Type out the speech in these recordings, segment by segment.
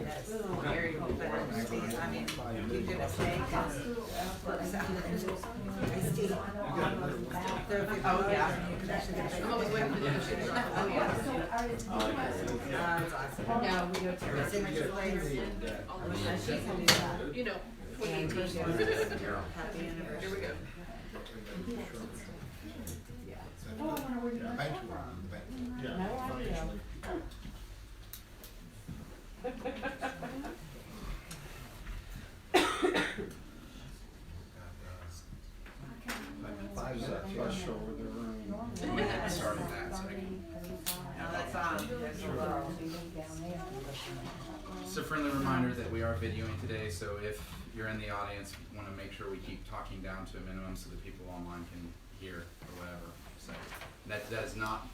that's very, but I mean, you do a steak and works out. Oh, yeah. You can actually get a I'm always waiting for the dishes. Oh, yeah. It's awesome. No, we go to It's in your place. you know, 28 years. Happy anniversary. Here we go. Over the room. Started that, so I can. Now that's on. There's a little. Just a friendly reminder that we are videoing today, so if you're in the audience, we want to make sure we keep talking down to a minimum so that people online can hear or whatever. So that does not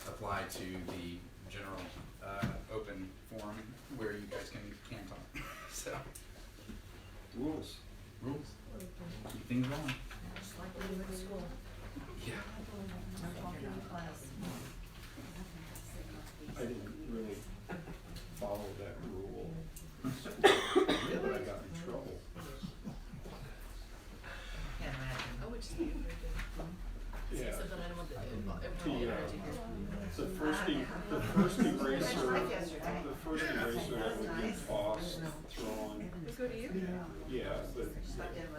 apply to the general open forum where you guys can talk. So Rules. keep things going. Just like we do in school. Yeah. I didn't really follow that rule. But I got in trouble. Can't imagine. I would just be very good. Yeah. Except that I don't want the everyone The energy here. first eraser that would get tossed, thrown. We go to you? Yeah, but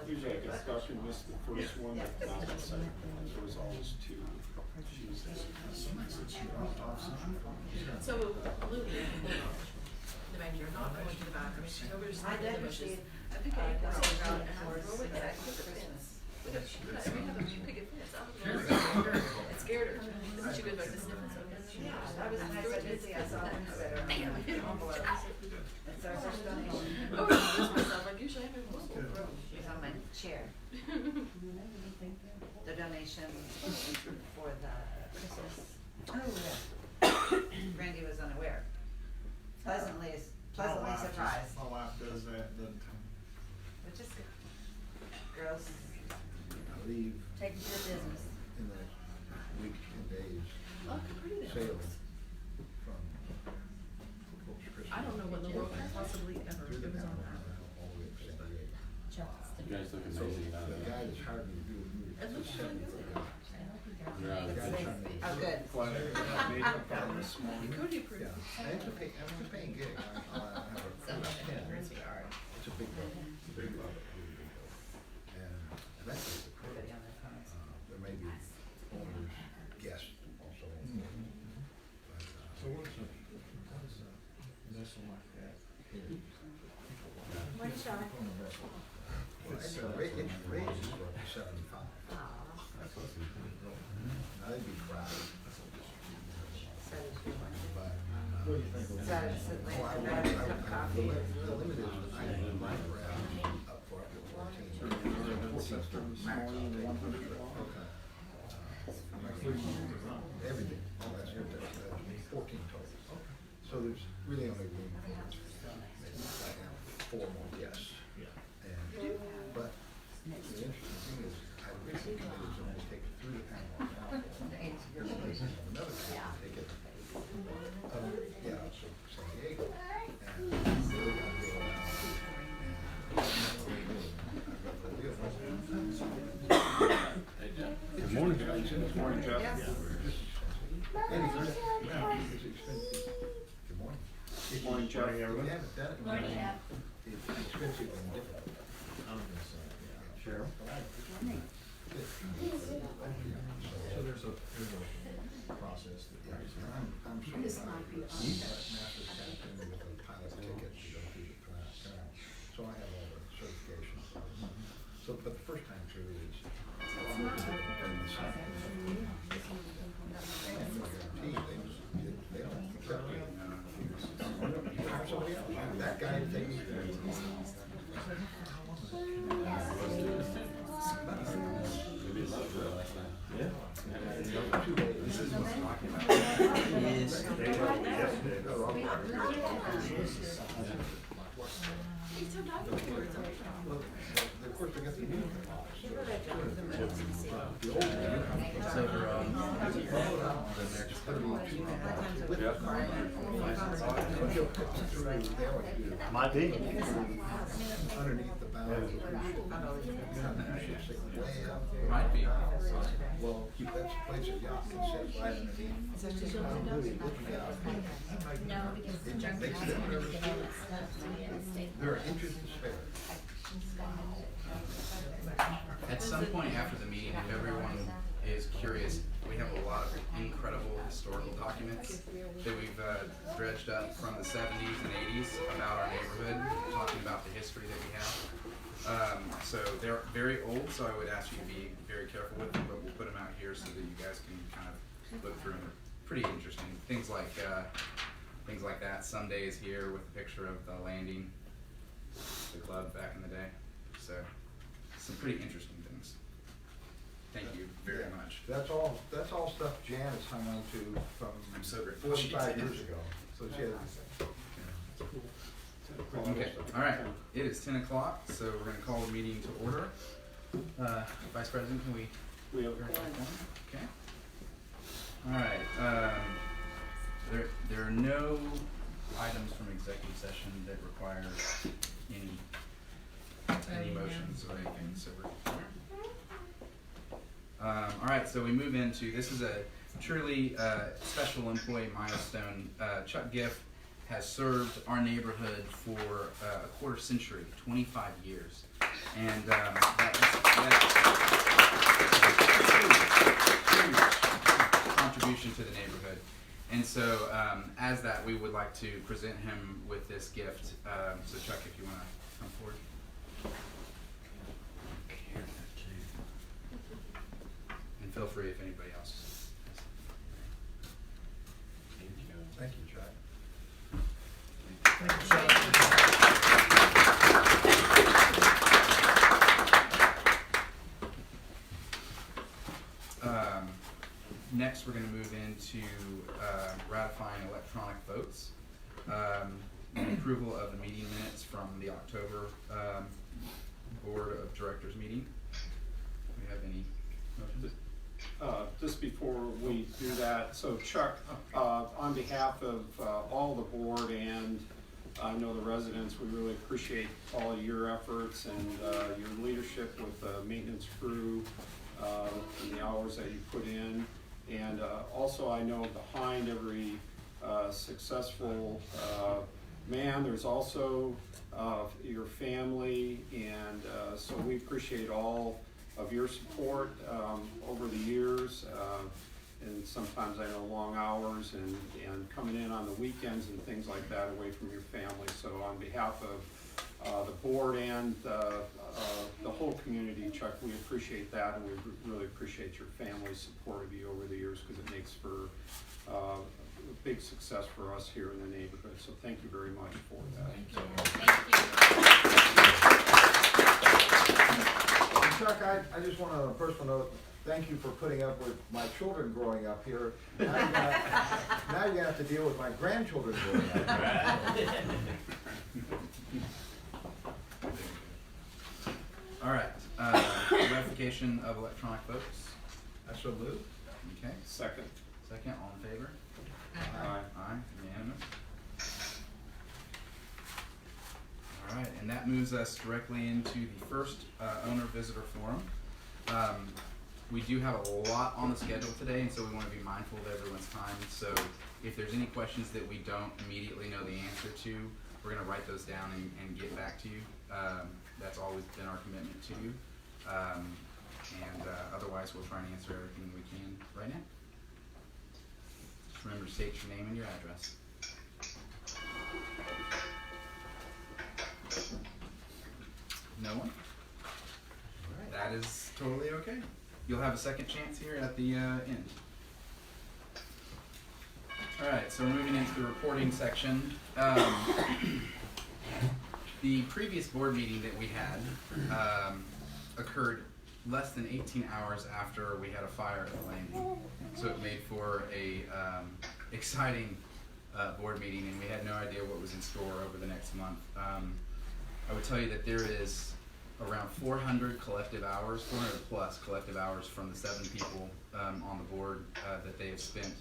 usually I get stuck and miss the first one, but not the second one. There was always two. So, Lily, the man, you're not going to the bathroom. She's over just I in the did. bushes. I pick a pick out and I throw it and I put the fence. We have a picket fence. I don't know. It scared her. And then she goes back to sniffing something. Yeah, that was nice. I did see, I saw one better. Bam, I hit him. It's our first time. Oh, I missed myself. Like usually I have a whistle. She's on my chair. The donation for the Christmas. Oh, yeah. Randy was unaware. Pleasantly surprised. My wife does that, doesn't Which is good. Girls, I leave taking care of business. in the week, 10 days, Look how pretty that sailing looks. from Corpus Christi. I don't know what in the world could possibly ever. Through It the was on Panama that. Canal, all the way up to San Diego. You guys look So amazing out the there. guy that's hired me to do the movie. It looks really good. You're out The of guy the that's hired me to Oh, do good. Glad I got makeup on this morning. Cody approved. Yeah, and it's a paying gig. I have a it's a big boat, big boat, really big boat. And that's just the crew. There may be owners, guests also. But, So what is a vessel like that? What is that? well, it's raised for 75. Now they'd be crowded. But, What do you think? Is that a sit oh, I there, have a cup of coffee? the limit is, I have my grab up for up to 14. 14 storms max. I'll take 100. Okay. Everything, all that's good, that's 14 total. So there's really only room for like 4 more guests. And, but the interesting thing is, I really committed to only take it through the Panama Canal. Another time, take it, yeah, so San Diego. And really gotta go around. Good morning. Good morning, Jeff. It's expensive. Good morning. Good morning, Jeff. If you haven't done it, it's expensive and difficult. Cheryl. So there's a process that. I'm sure master's captain with a pilot ticket to go through the canal. So I have all the certifications. So, but the first time through is, I'm looking at it from the side. And no guarantee, they don't accept you. You hire somebody else, that guy takes. Yeah. This is what's talking about. He's so nice. of course, they got the new lots. The old one, So we're on the next 32. Might be. Underneath the boundary. You should sit way up there. Might be. Well, that's a place that y'all can sit right underneath. Really looking out. No, because the drunk Makes person it didn't nervous. get all that stuff, so we had to stay. There are inches to spare. At some point after the meeting, if everyone is curious, we have a lot of incredible historical documents that we've dredged up from the 70s and 80s about our neighborhood, talking about the history that we have. So they're very old, so I would ask you to be very careful with them, but we'll put them out here so that you guys can kind of look through them. They're pretty interesting. Things like that. Sunday is here with a picture of the landing, the club back in the day. So some pretty interesting things. Thank you very much. That's all stuff Janice hung on to from I'm so grateful she 45 did. years ago. So she had. Okay, all right. It is 10 o'clock, so we're going to call the meeting to order. Vice President, can we? We have Okay. All right. There are no items from executive session that require any motions or anything. So we're. All right. So we move into this is a truly special employee milestone. Chuck Giff has served our neighborhood for a quarter century, 25 years. And that's huge contribution to the neighborhood. And so as that, we would like to present him with this gift. So Chuck, if you want to come forward. And feel free if anybody else. Thank you, Chuck. Next, we're going to move into ratifying electronic votes. And approval of the meeting minutes from the October Board of Directors meeting. Do we have any motions? just before we do that, so Chuck, on behalf of all the board and I know the residents, we really appreciate all of your efforts and your leadership with the maintenance crew and the hours that you put in. And also I know behind every successful man, there's also your family, and so we appreciate all of your support over the years, and sometimes I know long hours and coming in on the weekends and things like that away from your family. So on behalf of the board and the whole community, Chuck, we appreciate that, and we really appreciate your family's support of you over the years, because it makes for a big success for us here in the neighborhood. So thank you very much for that. Chuck, I just want to, on a personal note, thank you for putting up with my children growing up here. Now you're gonna have to deal with my grandchildren growing up. All right, ratification of electronic votes. I so move. Okay, Second. second, all in favor? Aye. Aye, unanimous. All right, and that moves us directly into the first owner-visitor forum. We do have a lot on the schedule today, and so we want to be mindful of everyone's time. So if there's any questions that we don't immediately know the answer to, we're going to write those down and get back to you. That's always been our commitment to you. Otherwise, we'll try and answer everything we can right now. Just remember to state your name and your address. No one? All right, that is totally okay. You'll have a second chance here at the end. All right, so we're moving into the reporting section. The previous board meeting that we had occurred less than 18 hours after we had a fire at the landing. So it made for a exciting board meeting, and we had no idea what was in store over the next month. I would tell you that there is around 400 collective hours, 400 plus collective hours from the 7 people on the board that they have spent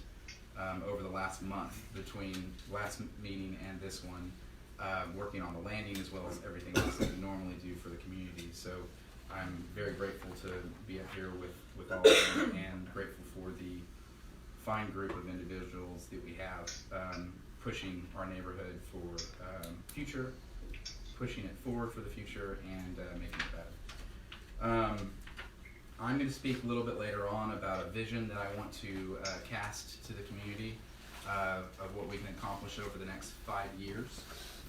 over the last month between last meeting and this one, working on the landing as well as everything else that we normally do for the community. So I'm very grateful to be up here with all of them, and grateful for the fine group of individuals that we have pushing our neighborhood for future, pushing it forward for the future, and making it better. I'm going to speak a little bit later on about a vision that I want to cast to the community of what we can accomplish over the next 5 years,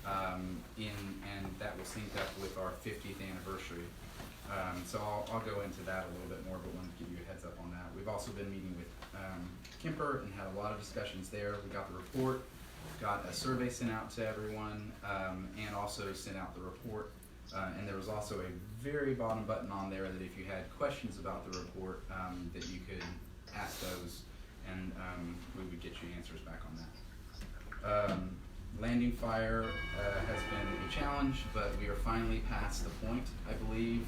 and that will sync up with our 50th anniversary. So I'll go into that a little bit more, but wanted to give you a heads up on that. We've also been meeting with Kemper and had a lot of discussions there. We got the report, got a survey sent out to everyone, and also sent out the report. And there was also a very bottom button on there that if you had questions about the report, that you could ask those, and we would get you answers back on that. Landing fire has been a challenge, but we are finally past the point, I believe,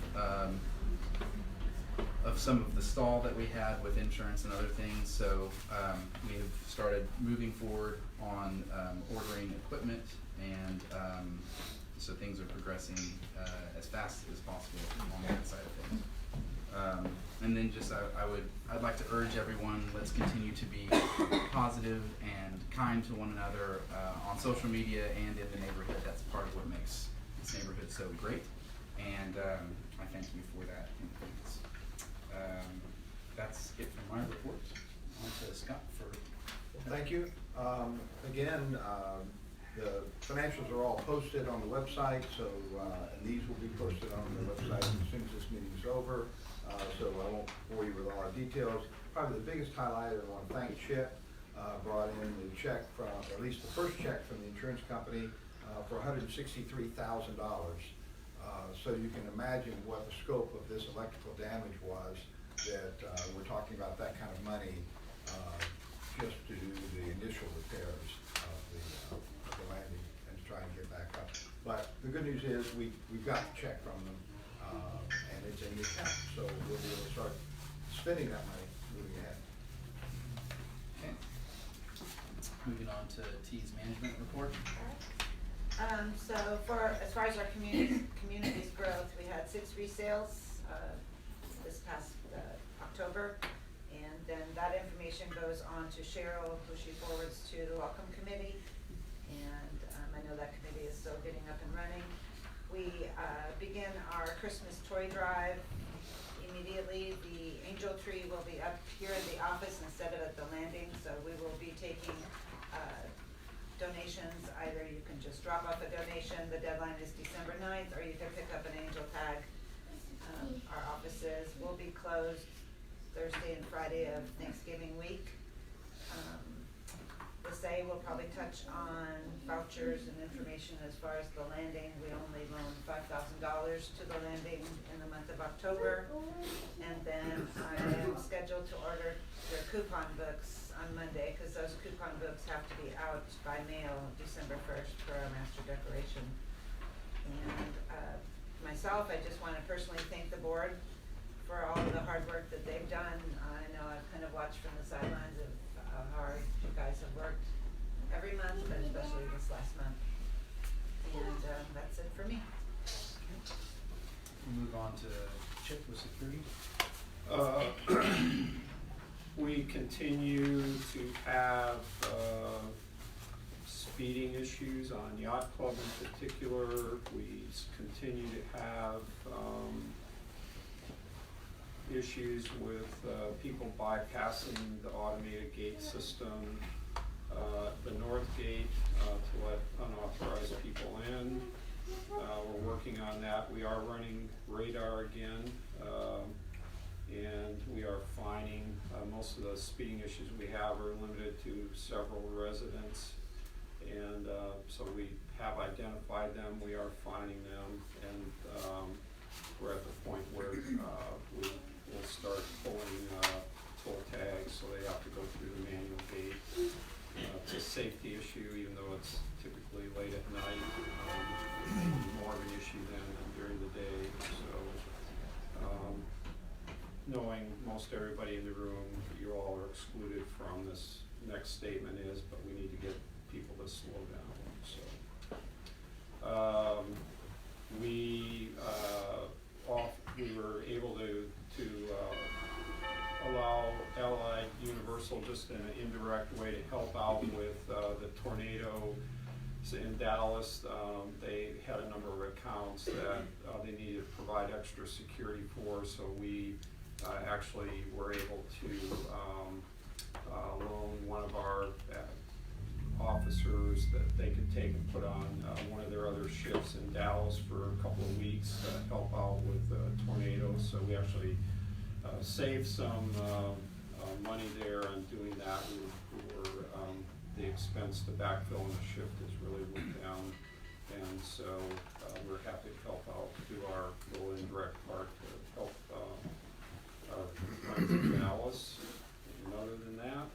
of some of the stall that we had with insurance and other things. So we have started moving forward on ordering equipment, and so things are progressing as fast as possible on that side of things. And then just I'd like to urge everyone, let's continue to be positive and kind to one another on social media and in the neighborhood. That's part of what makes this neighborhood so great, and I thank you for that influence. That's it from my report. On to Scott for. Thank you. Again, the financials are all posted on the website, so and these will be posted on the website as soon as this meeting is over. So I won't bore you with all our details. Probably the biggest highlight, I want to thank Chip, brought in the check from, or at least the first check from the insurance company for $163,000. So you can imagine what the scope of this electrical damage was, that we're talking about that kind of money just to do the initial repairs of the landing and to try and get back up. But the good news is we've got the check from them, and it's in the account, so we'll be able to start spending that money moving ahead. Okay. Moving on to T's management report. So as far as our community's growth, we had 6 resales this past October, and then that information goes on to Cheryl, who she forwards to the Welcome Committee, and I know that committee is still getting up and running. We begin our Christmas toy drive immediately. The angel tree will be up here in the office instead of at the landing, so we will be taking donations. Either you can just drop off a donation, the deadline is December 9th, or you can pick up an angel tag. Our offices will be closed Thursday and Friday of Thanksgiving week. The say will probably touch on vouchers and information as far as the landing. We only loaned $5,000 to the landing in the month of October. And then I am scheduled to order their coupon books on Monday, because those coupon books have to be out by mail December 1st for our master declaration. And myself, I just want to personally thank the board for all of the hard work that they've done. I know I've kind of watched from the sidelines of how hard you guys have worked every month, but especially this last month. And that's it for me. We'll move on to Chip with security. We continue to have speeding issues on Yacht Club in particular. We continue to have issues with people bypassing the automated gate system, the north gate to let unauthorized people in. We're working on that. We are running radar again, and we are fining. Most of the speeding issues we have are limited to several residents, and so we have identified them. We are fining them, and we're at the point where we will start pulling toll tags, so they have to go through the manual gate. It's a safety issue, even though it's typically late at night. More of an issue than during the day. So knowing most everybody in the room, you all are excluded from this next statement is, but we need to get people to slow down, so. We were able to allow Allied Universal just in an indirect way to help out with the tornado in Dallas. They had a number of accounts that they needed to provide extra security for, so we actually were able to loan one of our officers that they could take and put on one of their other ships in Dallas for a couple of weeks to help out with tornadoes. So we actually saved some money there on doing that. The expense to backfill in the shift has really went down, and so we're happy to help out, do our little indirect part to help our friends in Dallas. And other than that,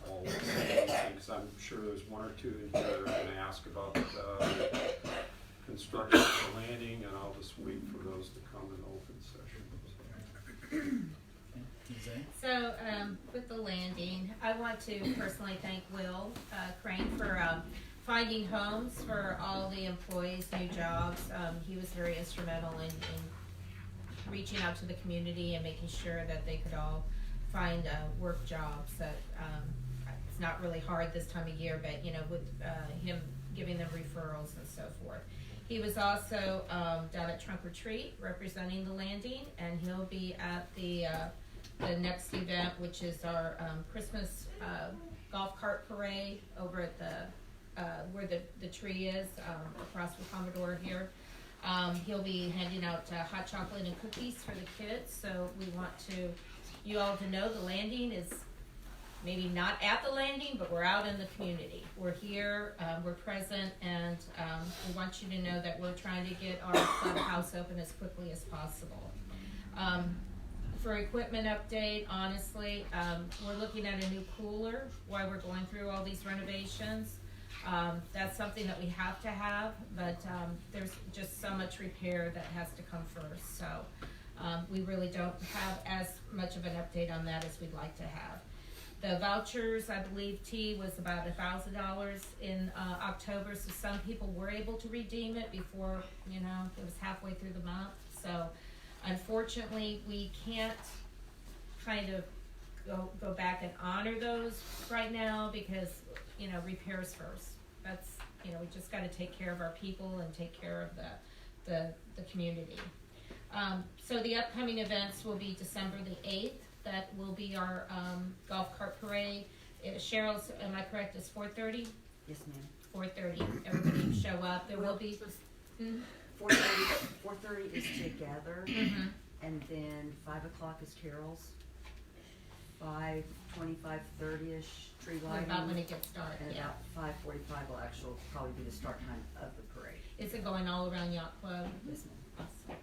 I'll say things. I'm sure there's one or two in here that are going to ask about construction of the landing, and I'll just wait for those to come in open session. So, with the landing, I want to personally thank Will Crane for finding homes for all the employees, new jobs. He was very instrumental in reaching out to the community and making sure that they could all find work jobs. That it's not really hard this time of year, but with him giving them referrals and so forth. He was also down at Trunk or Treat representing the landing, and he'll be at the next event, which is our Christmas golf cart parade over at the where the tree is across from Commodore here. He'll be handing out hot chocolate and cookies for the kids. So we want you all to know the landing is maybe not at the landing, but we're out in the community. We're here, we're present, and we want you to know that we're trying to get our clubhouse open as quickly as possible. For equipment update, honestly, we're looking at a new cooler while we're going through all these renovations. That's something that we have to have, but there's just so much repair that has to come first. So we really don't have as much of an update on that as we'd like to have. The vouchers, I believe T was about $1,000 in October, so some people were able to redeem it before, it was halfway through the month. So unfortunately, we can't kind of go back and honor those right now because, repairs first. That's, we just got to take care of our people and take care of the community. So the upcoming events will be December the 8th. That will be our golf cart parade. Cheryl's, am I correct, is 4:30? Yes, ma'am. 4:30. Everybody show up. There will be. 4:30 is to gather, Mm-hmm. and then 5 o'clock is carols. 5:25, 30ish tree lighting. About when it gets dark. And Yeah. about 5:45 will actually probably be the start time of the parade. Is it going all around Yacht Club? Yes, ma'am. Awesome.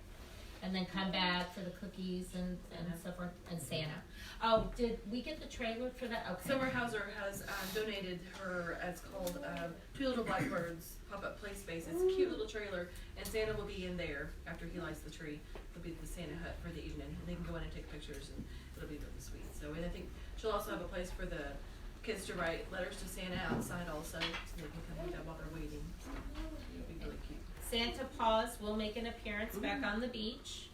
And then come back for the cookies and so forth, and Santa. Oh, did we get the trailer for that? Okay. Summer Hauser has donated her, it's called Two Little Blackbirds pop-up play space. It's a cute little trailer, and Santa will be in there after he lights the tree. It'll be the Santa hut for the evening, and they can go in and take pictures, and it'll be really sweet. So, and I think she'll also have a place for the kids to write letters to Santa outside also, so they can come do that while they're waiting. So it'll be really cute. Santa Paws will make an appearance back on the beach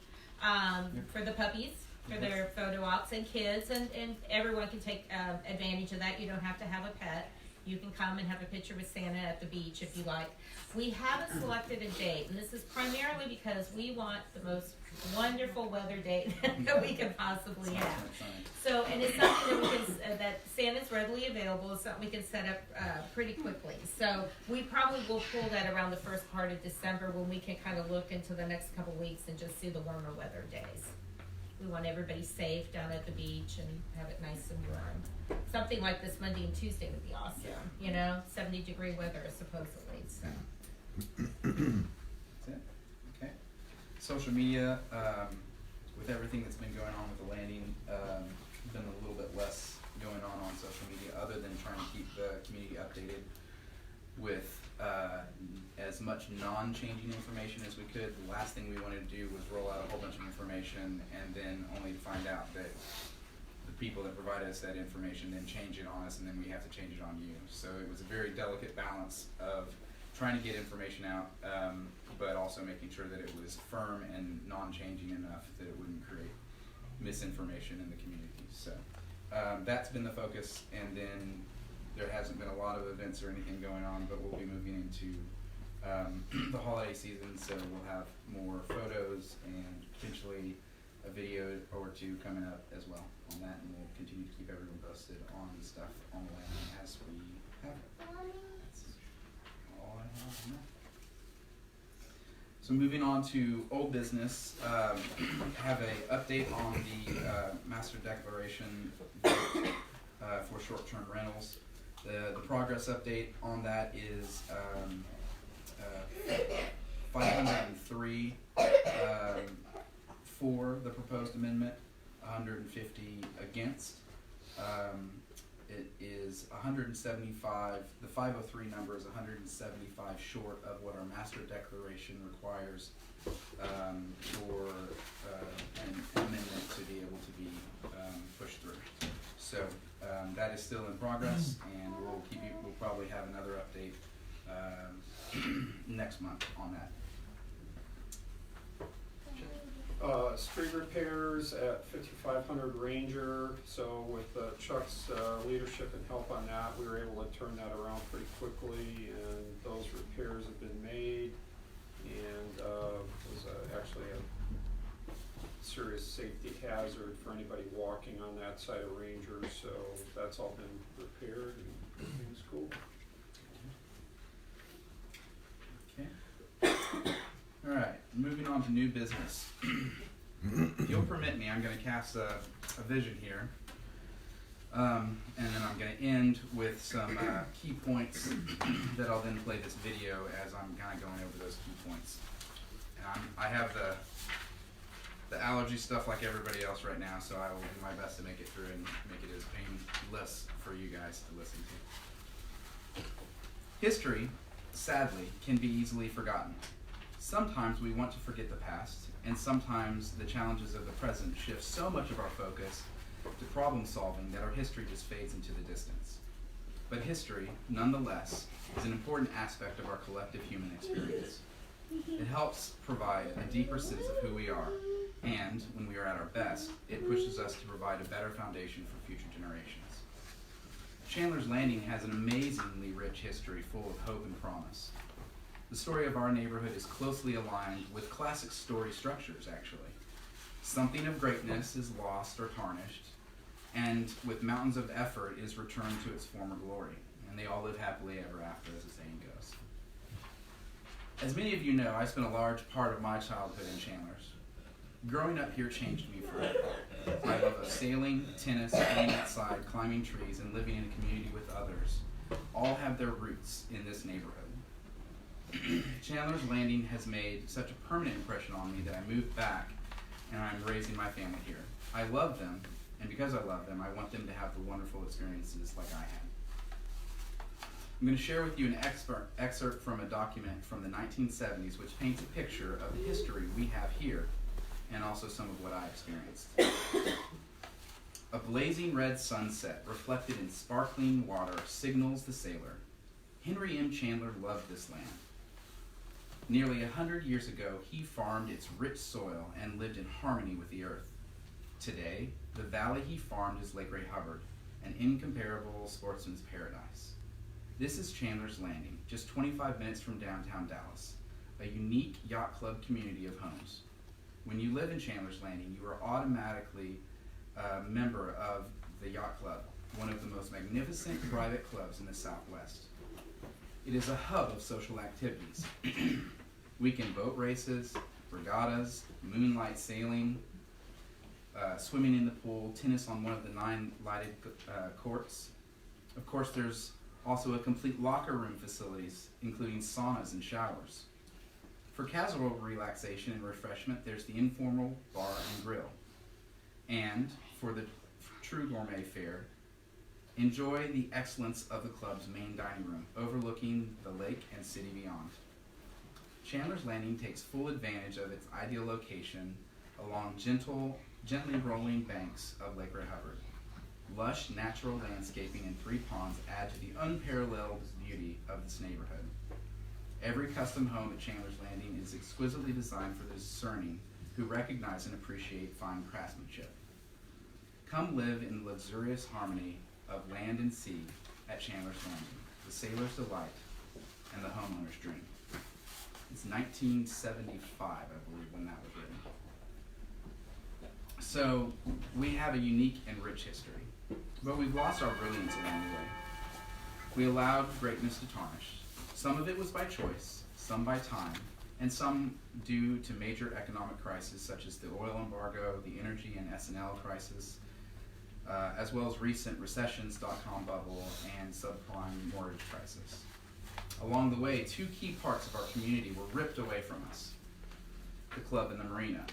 for the puppies, for their photo ops, and kids, and everyone can take advantage of that. You don't have to have a pet. You can come and have a picture with Santa at the beach if you like. We haven't selected a date, and this is primarily because we want the most wonderful weather date that we can possibly have. So, and it's something that we can, that Santa's readily available. It's something we can set up pretty quickly. So we probably will pull that around the first part of December when we can kind of look into the next couple weeks and just see the warmer weather days. We want everybody safe down at the beach and have it nice and warm. Something like this Monday and Tuesday would be awesome. 70-degree weather supposedly. So. That's it. Okay. Social media, with everything that's been going on with the landing, been a little bit less going on social media other than trying to keep the community updated with as as much non-changing information as we could. The last thing we wanted to do was roll out a whole bunch of information and then only to find out that the people that provided us that information then change it on us, and then we have to change it on you. So it was a very delicate balance of trying to get information out, but also making sure that it was firm and non-changing enough that it wouldn't create misinformation in the community. So that's been the focus, and then there hasn't been a lot of events or anything going on, but we'll be moving into the holiday season, so we'll have more photos and potentially a video or two coming up as well on that, and we'll continue to keep everyone posted on stuff on the land as we have it. That's all I have on that. So moving on to old business, have a update on the master declaration vote, for short-term rentals. The progress update on that is 503 for the proposed amendment, 150 against. It is 175, the 503 number is 175 short of what our master declaration requires for an amendment to be able to be pushed through. So that is still in progress, and we'll probably have another update next month on that. Street repairs at 5500 Ranger. So with Chuck's leadership and help on that, we were able to turn that around pretty quickly, and those repairs have been made, and it was actually a serious safety hazard for anybody walking on that side of Ranger, so that's all been repaired and everything's cool. Okay. All right, moving on to new business. If you'll permit me, I'm going to cast a vision here, and then I'm going to end with some key points that I'll then play this video as I'm kind of going over those key points. And I have the allergy stuff like everybody else right now, so I will do my best to make it through and make it as painless for you guys to listen to. History, sadly, can be easily forgotten. Sometimes we want to forget the past, and sometimes the challenges of the present shift so much of our focus to problem solving that our history just fades into the distance. But history, nonetheless, is an important aspect of our collective human experience. It helps provide a deeper sense of who we are, and when we are at our best, it pushes us to provide a better foundation for future generations. Chandler's Landing has an amazingly rich history full of hope and promise. The story of our neighborhood is closely aligned with classic story structures, actually. Something of greatness is lost or tarnished, and with mountains of effort is returned to its former glory, and they all live happily ever after, as the saying goes. As many of you know, I spent a large part of my childhood in Chandler's. Growing up here changed me forever. My love of sailing, tennis, playing outside, climbing trees, and living in a community with others all have their roots in this neighborhood. Chandler's Landing has made such a permanent impression on me that I moved back, and I'm raising my family here. I love them, and because I love them, I want them to have the wonderful experiences like I had. I'm going to share with you an excerpt from a document from the 1970s which paints a picture of the history we have here, and also some of what I experienced. A blazing red sunset reflected in sparkling water signals the sailor. Henry M. Chandler loved this land. Nearly 100 years ago, he farmed its rich soil and lived in harmony with the earth. Today, the valley he farmed is Lake Ray Hubbard, an incomparable sportsman's paradise. This is Chandler's Landing, just 25 minutes from downtown Dallas, a unique yacht club community of homes. When you live in Chandler's Landing, you are automatically a member of the Yacht Club, one of the most magnificent private clubs in the Southwest. It is a hub of social activities. Weekend boat races, regattas, moonlight sailing, swimming in the pool, tennis on one of the 9 lighted courts. Of course, there's also a complete locker room facilities, including saunas and showers. For casual relaxation and refreshment, there's the informal bar and grill. And for the true gourmet fare, enjoy the excellence of the club's main dining room, overlooking the lake and city beyond. Chandler's Landing takes full advantage of its ideal location along gently rolling banks of Lake Hubbard. Lush natural landscaping and 3 ponds add to the unparalleled beauty of this neighborhood. Every custom home at Chandler's Landing is exquisitely designed for the discerning who recognize and appreciate fine craftsmanship. Come live in the luxurious harmony of land and sea at Chandler's Landing, the sailor's delight and the homeowner's dream. It's 1975, I believe, when that was written. So we have a unique and rich history, but we've lost our brilliance along the way. We allowed greatness to tarnish. Some of it was by choice, some by time, and some due to major economic crises such as the oil embargo, the energy and S&L crisis, as well as recent recessions, dot-com bubble, and subprime mortgage crisis. Along the way, 2 key parts of our community were ripped away from us: the club and the marina.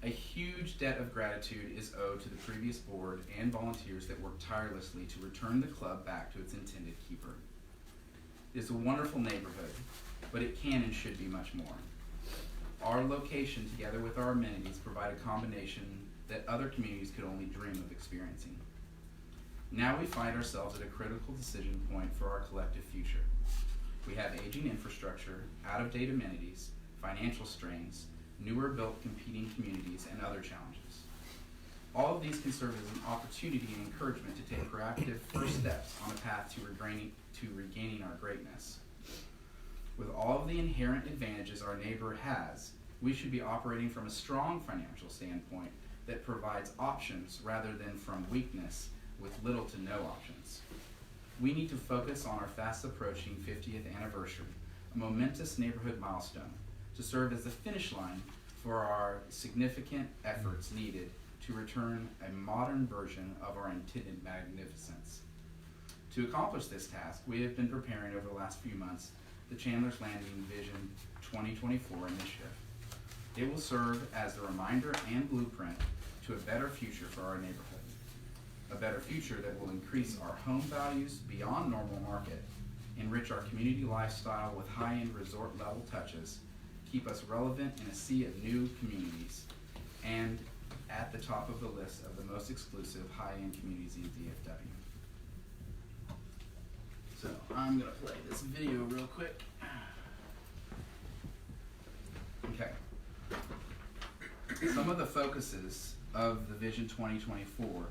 A huge debt of gratitude is owed to the previous board and volunteers that worked tirelessly to return the club back to its intended keeper. It is a wonderful neighborhood, but it can and should be much more. Our location, together with our amenities, provide a combination that other communities could only dream of experiencing. Now we find ourselves at a critical decision point for our collective future. We have aging infrastructure, out-of-date amenities, financial strains, newer built competing communities, and other challenges. All of these can serve as an opportunity and encouragement to take proactive first steps on a path to regaining our greatness. With all of the inherent advantages our neighbor has, we should be operating from a strong financial standpoint that provides options rather than from weakness with little to no options. We need to focus on our fast approaching 50th anniversary, a momentous neighborhood milestone, to serve as the finish line for our significant efforts needed to return a modern version of our intended magnificence. To accomplish this task, we have been preparing over the last few months the Chandler's Landing Vision 2024 initiative. It will serve as the reminder and blueprint to a better future for our neighborhood. A better future that will increase our home values beyond normal market, enrich our community lifestyle with high-end resort level touches, keep us relevant in a sea of new communities, and at the top of the list of the most exclusive high-end communities in DFW. So I'm gonna play this video real quick. Okay. Some of the focuses of the Vision 2024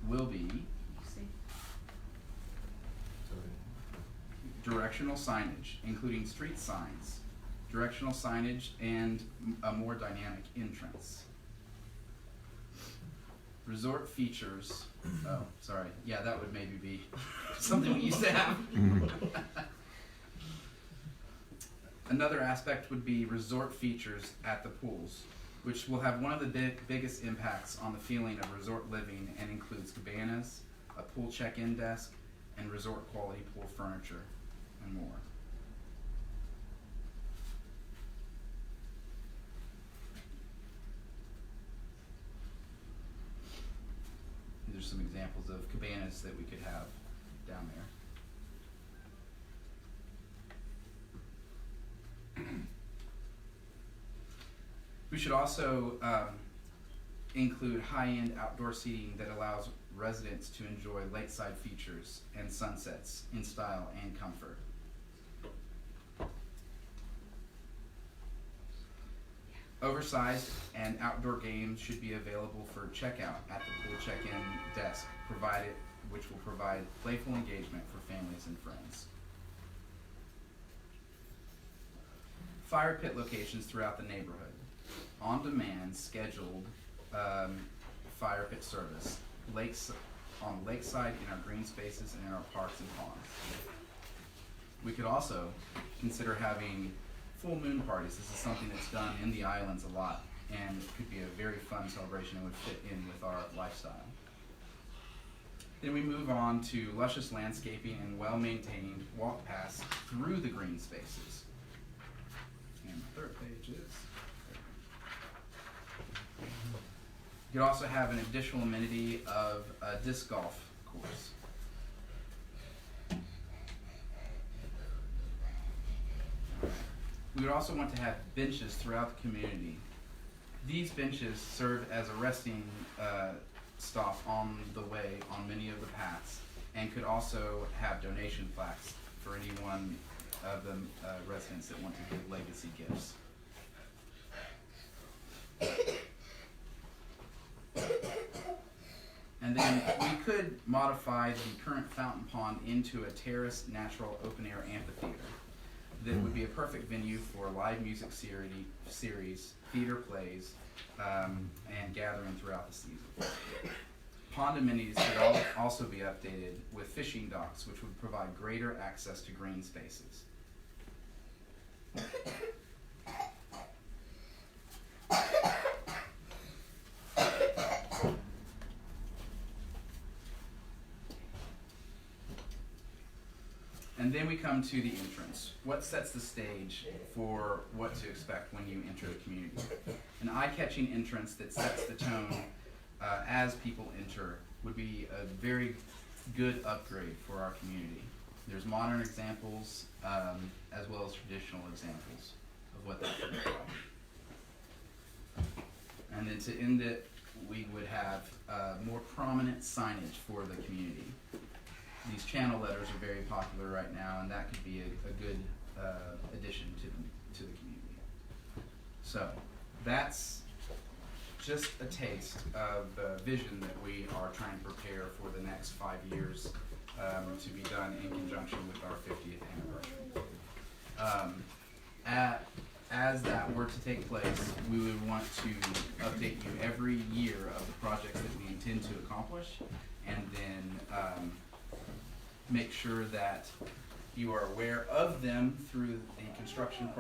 will be directional signage, including street signs, directional signage, and a more dynamic entrance. Resort features, oh, sorry, yeah, that would maybe be something we used to have. Another aspect would be resort features at the pools, which will have one of the biggest impacts on the feeling of resort living and includes cabanas, a pool check-in desk, and resort quality pool furniture, and more. These are some examples of cabanas that we could have down there. We should also include high-end outdoor seating that allows residents to enjoy lakeside features and sunsets in style and comfort. Oversized and outdoor games should be available for checkout at the pool check-in desk, which will provide playful engagement for families and friends. Fire pit locations throughout the neighborhood. On-demand, scheduled fire pit service. On the lakeside, in our green spaces, and in our parks and ponds. We could also consider having full moon parties. This is something that's done in the islands a lot, and it could be a very fun celebration and would fit in with our lifestyle. Then we move on to luscious landscaping and well-maintained walk paths through the green spaces. And the third page is... You could also have an additional amenity of a disc golf course. We would also want to have benches throughout the community. These benches serve as a resting stop on the way on many of the paths, and could also have donation plaques for any one of the residents that want to give legacy gifts. And then we could modify the current fountain pond into a terraced natural open air amphitheater that would be a perfect venue for live music series, theater plays, and gathering throughout the season. Pond amenities could also be updated with fishing docks, which would provide greater access to green spaces. And then we come to the entrance. What sets the stage for what to expect when you enter the community? An eye-catching entrance that sets the tone as people enter would be a very good upgrade for our community. There's modern examples as well as traditional examples of what that could look like. And then to end it, we would have more prominent signage for the community. These channel letters are very popular right now, and that could be a good addition to the community. So that's just a taste of the vision that we are trying to prepare for the next 5 years to be done in conjunction with our 50th anniversary. As that were to take place, we would want to update you every year of the projects that we intend to accomplish, and then make sure that you are aware of them through the construction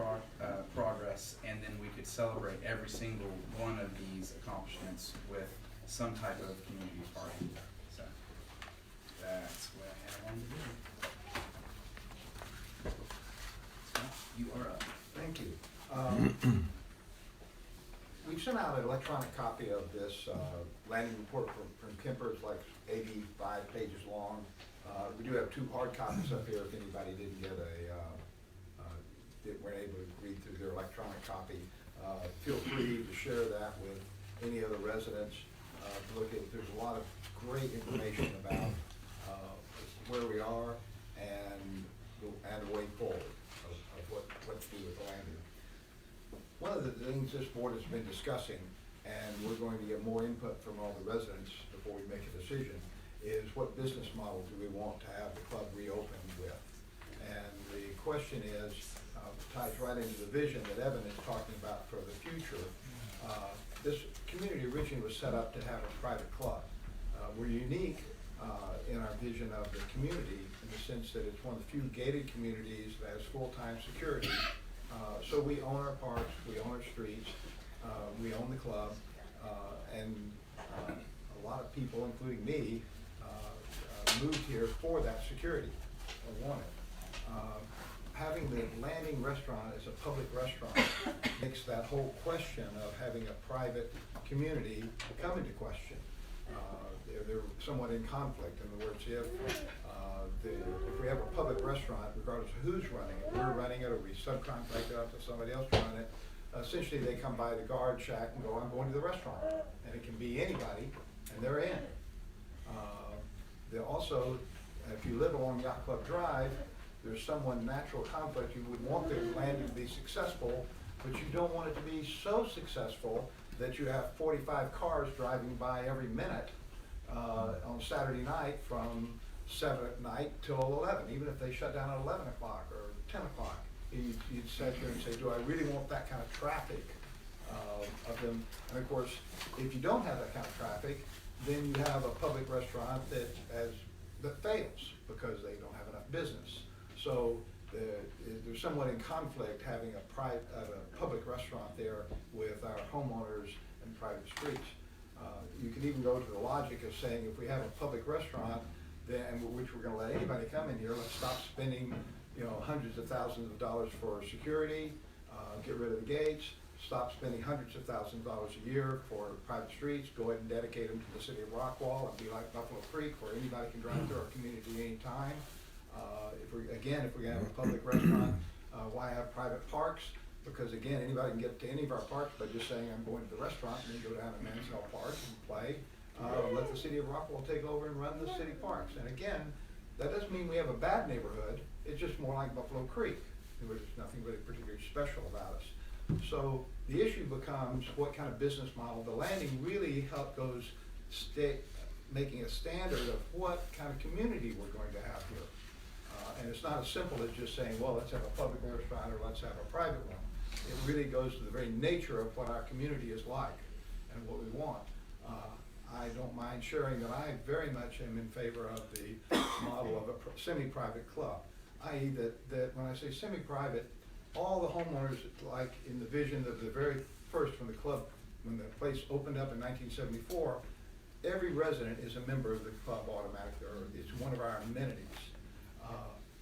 progress, and then we could celebrate every single one of these accomplishments with some type of community party. So that's what I have on the board. So you are up. Thank you. We've sent out an electronic copy of this landing report from Kemper. It's like 85 pages long. We do have 2 hard copies up here if anybody didn't get weren't able to read through their electronic copy. Feel free to share that with any other residents. Look at, there's a lot of great information about where we are and the way forward of what to do with the landing. One of the things this board has been discussing, and we're going to get more input from all the residents before we make a decision, is what business model do we want to have the club reopen with? And the question is, ties right into the vision that Evan is talking about for the future. This community originally was set up to have a private club. We're unique in our vision of the community in the sense that it's one of the few gated communities that has full-time security. So we own our parks, we own our streets, we own the club, and a lot of people, including me, moved here for that security, or want it. Having the landing restaurant as a public restaurant makes that whole question of having a private community come into question. They're somewhat in conflict. In other words, if we have a public restaurant, regardless of who's running it, we're running it or we subcontract it out to somebody else to run it, essentially they come by the guard shack and go, I'm going to the restaurant. And it can be anybody, and they're in. Also, if you live along Yacht Club Drive, there's somewhat natural conflict. You would want the landing to be successful, but you don't want it to be so successful that you have 45 cars driving by every minute on Saturday night from 7 at night till 11, even if they shut down at 11 o'clock or 10 o'clock. You'd sit here and say, do I really want that kind of traffic of them? And of course, if you don't have that kind of traffic, then you have a public restaurant that fails because they don't have enough business. So they're somewhat in conflict having a public restaurant there with our homeowners and private streets. You can even go to the logic of saying if we have a public restaurant, then which we're going to let anybody come in here, let's stop spending hundreds of thousands of dollars for security, get rid of the gates, stop spending hundreds of thousands of dollars a year for private streets, go ahead and dedicate them to the city of Rockwall and be like Buffalo Creek where anybody can drive through our community anytime. If we're going to have a public restaurant, Why have private parks? Because again, anybody can get to any of our parks by just saying, I'm going to the restaurant, and then go down to Mansell Park and play. Let the city of Rockwell take over and run the city parks. And again, that doesn't mean we have a bad neighborhood, it's just more like Buffalo Creek, where there's nothing really particularly special about us. So the issue becomes what kind of business model. The landing really goes making a standard of what kind of community we're going to have here. And it's not as simple as just saying, well, let's have a public restaurant or let's have a private one. It really goes to the very nature of what our community is like and what we want. I don't mind sharing that I very much am in favor of the model of a semi-private club, i.e. that when I say semi-private, all the homeowners, like in the vision of the very first when the place opened up in 1974, every resident is a member of the club automatically, or it's one of our amenities.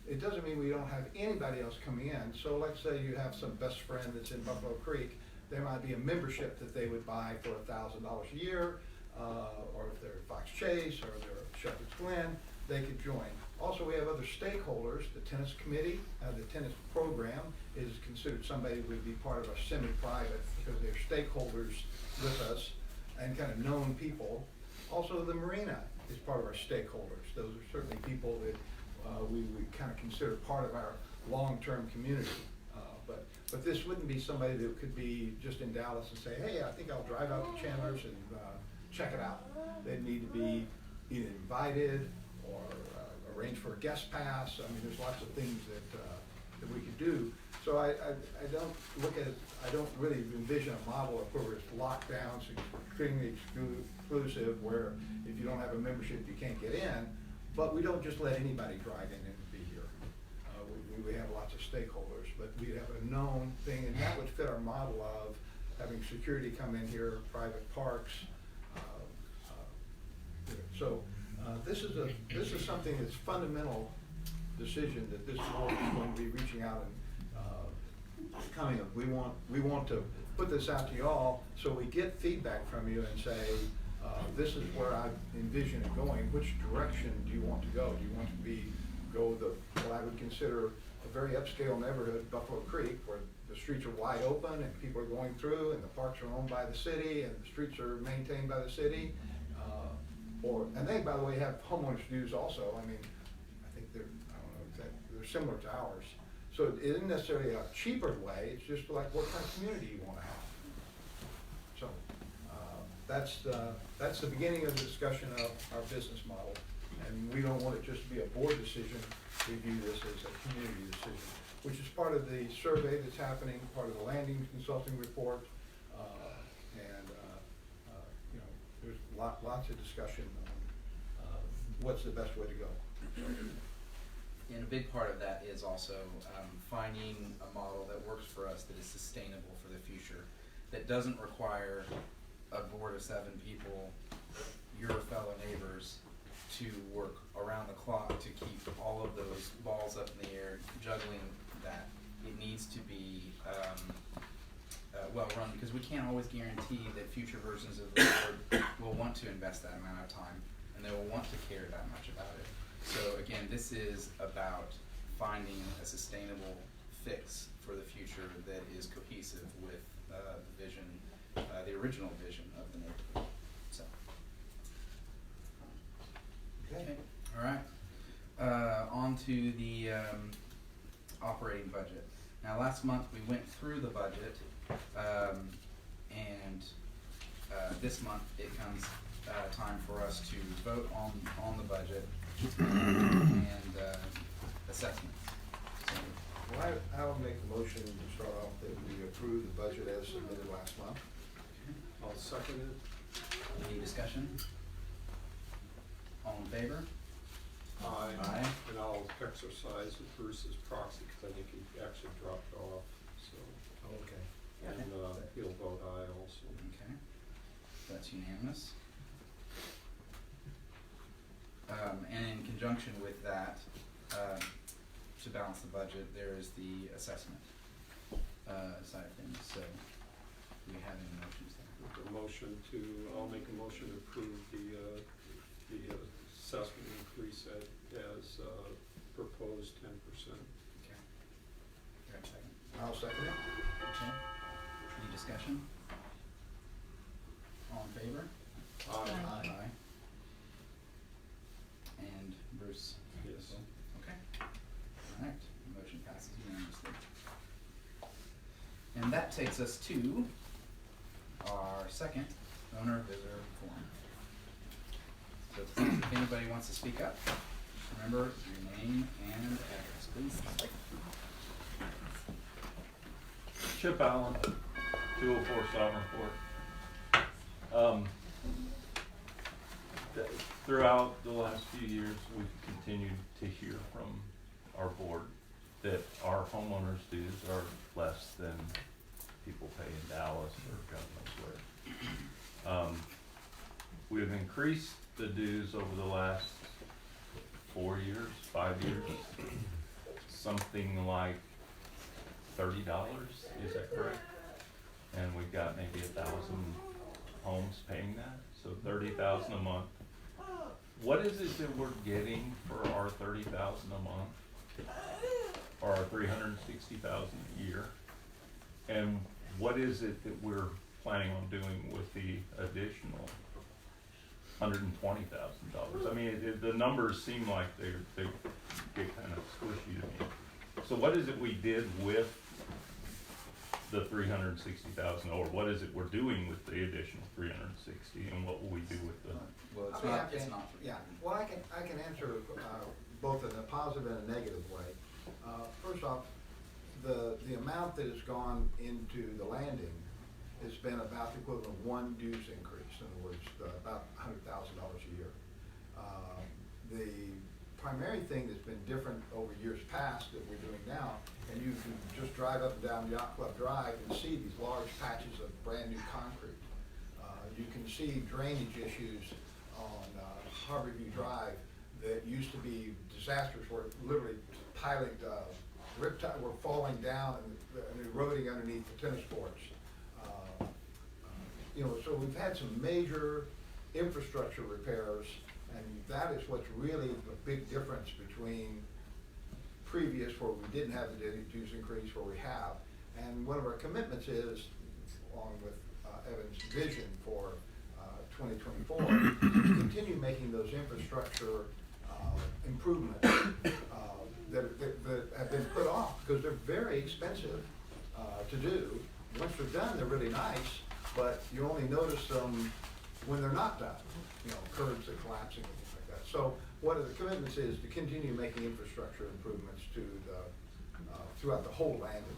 It doesn't mean we don't have anybody else coming in. So let's say you have some best friend that's in Buffalo Creek, there might be a membership that they would buy for $1,000 a year, or if they're at Fox Chase or they're at Shepherd's Glen, they could join. Also, we have other stakeholders. The tennis committee, the tennis program is considered somebody who would be part of a semi-private because they're stakeholders with us and kind of known people. Also, the marina is part of our stakeholders. Those are certainly people that we kind of consider part of our long-term community. But this wouldn't be somebody that could be just in Dallas and say, hey, I think I'll drive out to Chandler's and check it out. They'd need to be either invited or arrange for a guest pass. I mean, there's lots of things that we could do. So I don't look at it, I don't really envision a model of where it's locked down, so extremely exclusive, where if you don't have a membership, you can't get in. But we don't just let anybody drive in and be here. We have lots of stakeholders, but we have a known thing, and that would fit our model of having security come in here, private parks. So this is something that's fundamental decision that this board is going to be reaching out and coming up. We want to put this out to y'all so we get feedback from you and say, this is where I envision it going. Which direction do you want to go? Do you want to go what I would consider a very upscale neighborhood, Buffalo Creek, where the streets are wide open and people are going through and the parks are owned by the city and the streets are maintained by the city? And they, by the way, have homeowners dues also. I mean, I think they're similar to ours. So it isn't necessarily a cheaper way, it's just like what kind of community you want to have. So that's the beginning of the discussion of our business model. And we don't want it just to be a board decision, we view this as a community decision, which is part of the survey that's happening, part of the landing consulting report, there's lots of discussion on what's the best way to go. And a big part of that is also finding a model that works for us, that is sustainable for the future, that doesn't require a board of 7 people, your fellow neighbors, to work around the clock to keep all of those balls up in the air, juggling that. It needs to be well run, because we can't always guarantee that future versions of the board will want to invest that amount of time and they will want to care that much about it. So again, this is about finding a sustainable fix for the future that is cohesive with the vision, the original vision of the neighborhood. So. Okay. All right. On to the operating budget. Now, last month we went through the budget, and this month it comes time for us to vote on the budget and assessments. So, Well, I will make a motion to start off that we approve the budget as submitted last month. I'll second it. any discussion? All in favor? Aye. Aye. And I'll exercise Bruce's proxy because I think he actually dropped off, so. Okay. And he'll vote aye also. Okay, that's unanimous. And in conjunction with that, to balance the budget, there is the assessment side of things. So, do we have any motions there? I'll make a motion to approve the assessment increase as proposed 10%. Okay. second it. Okay. Any discussion? All in favor? Aye. Aye. And Bruce? Yes. Okay. Alright, motion passes unanimously. And that takes us to our second owner visitor forum. So if anybody wants to speak up, remember your name and address, please. Chip Allen, 204 Sovereign Court. Throughout the last few years, we've continued to hear from our board that our homeowners' dues are less than people pay in Dallas or God knows where. We've increased the dues over the last 4 years, 5 years, something like $30, is that correct? And we've got maybe 1,000 homes paying that, so $30,000 a month. What is it that we're getting for our $30,000 a month, or our $360,000 a year? And what is it that we're planning on doing with the additional $120,000? I mean, the numbers seem like they get kind of squishy to me. So what is it we did with the 360,000, or what is it we're doing with the additional 360, and what will we do with the? Well, it's I mean, not, it's not. Yeah, well, I can answer both in a positive and a negative way. First off, the amount that has gone into the landing has been about the equivalent of one dues increase. In other words, about $100,000 a year. The primary thing that's been different over years past that we're doing now, and you can just drive up and down Yacht Club Drive and see these large patches of brand new concrete. You can see drainage issues on Harborview Drive that used to be disasters, where literally piling, riptide were falling down and eroding underneath the tennis courts. You know, so we've had some major infrastructure repairs, and that is what's really the big difference between previous, where we didn't have the dues increase, where we have. And one of our commitments is, along with Evan's vision for 2024, to continue making those infrastructure improvements that have been put off, because they're very expensive to do. Once they're done, they're really nice, but you only notice them when they're not done. You know, curbs that collapsing and things like that. So one of the commitments is to continue making infrastructure improvements to the throughout the whole landing.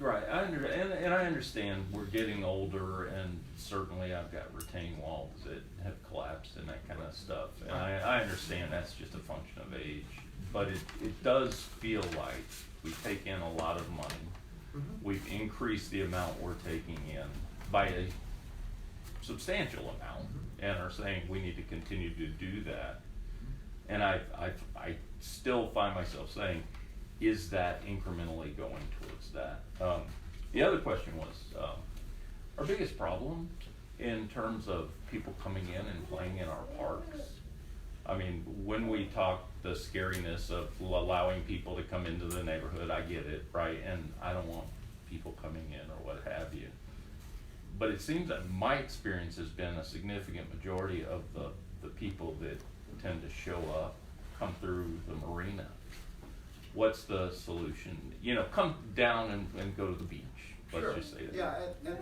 Right, and I understand we're getting older, and certainly I've got retaining walls that have collapsed and that kind of stuff. And I understand that's just a function of age, but it does feel like we take in a lot of money. Mm-hmm. We've increased the amount we're taking in by a substantial amount, and are saying we need to continue to do that. And I still find myself saying, is that incrementally going towards that? The other question was, our biggest problem in terms of people coming in and playing in our parks. I mean, when we talk the scariness of allowing people to come into the neighborhood, I get it, right? And I don't want people coming in or what have you. But it seems that my experience has been a significant majority of the people that tend to show up come through the marina. What's the solution? You know, come down and go to the beach. Let's Sure. just say that. Yeah, and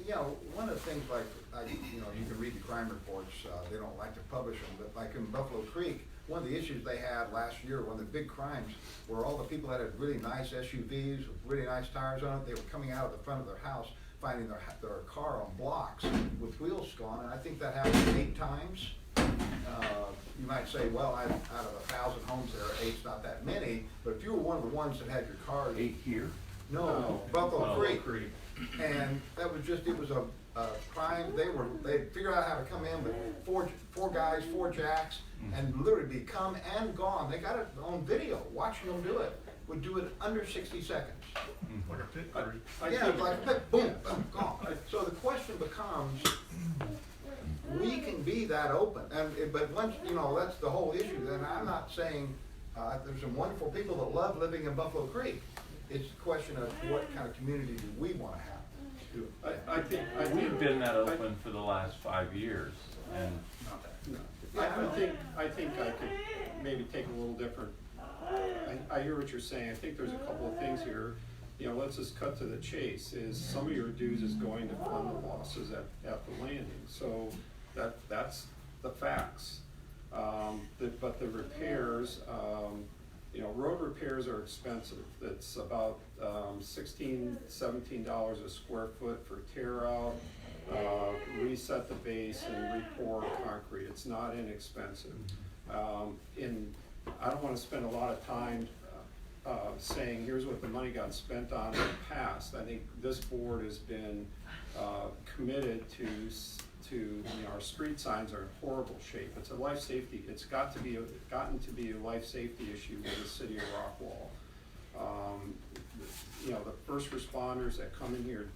you know, one of the things, like, you know, you can read the crime reports, they don't like to publish them, but like in Buffalo Creek, one of the issues they had last year, one of the big crimes, were all the people that had really nice SUVs with really nice tires on it, they were coming out of the front of their house, finding their car on blocks with wheels gone, and I think that happened 8 times. You might say, well, out of 1,000 homes there, 8's not that many, but if you were one of the ones that had your car. 8 here? No, Buffalo Creek. Creek. And that was just, it was a crime. They figured out how to come in with four guys, 4 jacks, and literally be come and gone. They got it on video, watching them do it. Would do it under 60 seconds. Like a pit crew. Yeah, like boom, boom, gone. So the question becomes, we can be that open, but once, you know, that's the whole issue. And I'm not saying, there's some wonderful people that love living in Buffalo Creek. it's a question of what kind of community do we wanna have? I think We've been that open for the last 5 years, and Not that. I think I could maybe take a little different, I hear what you're saying, I think there's a couple of things here. You know, let's just cut to the chase, is some of your dues is going to fund the losses at the landing, so that's the facts. But the repairs, you know, road repairs are expensive. It's about $16, $17 a square foot for tear out, reset the base and re-pour concrete. It's not inexpensive. I don't wanna spend a lot of time saying, here's what the money got spent on in the past. I think this board has been committed to, you know, our street signs are in horrible shape. It's a life safety, it's gotten to be a life safety issue with the city of Rockwall. You know, the first responders that come in here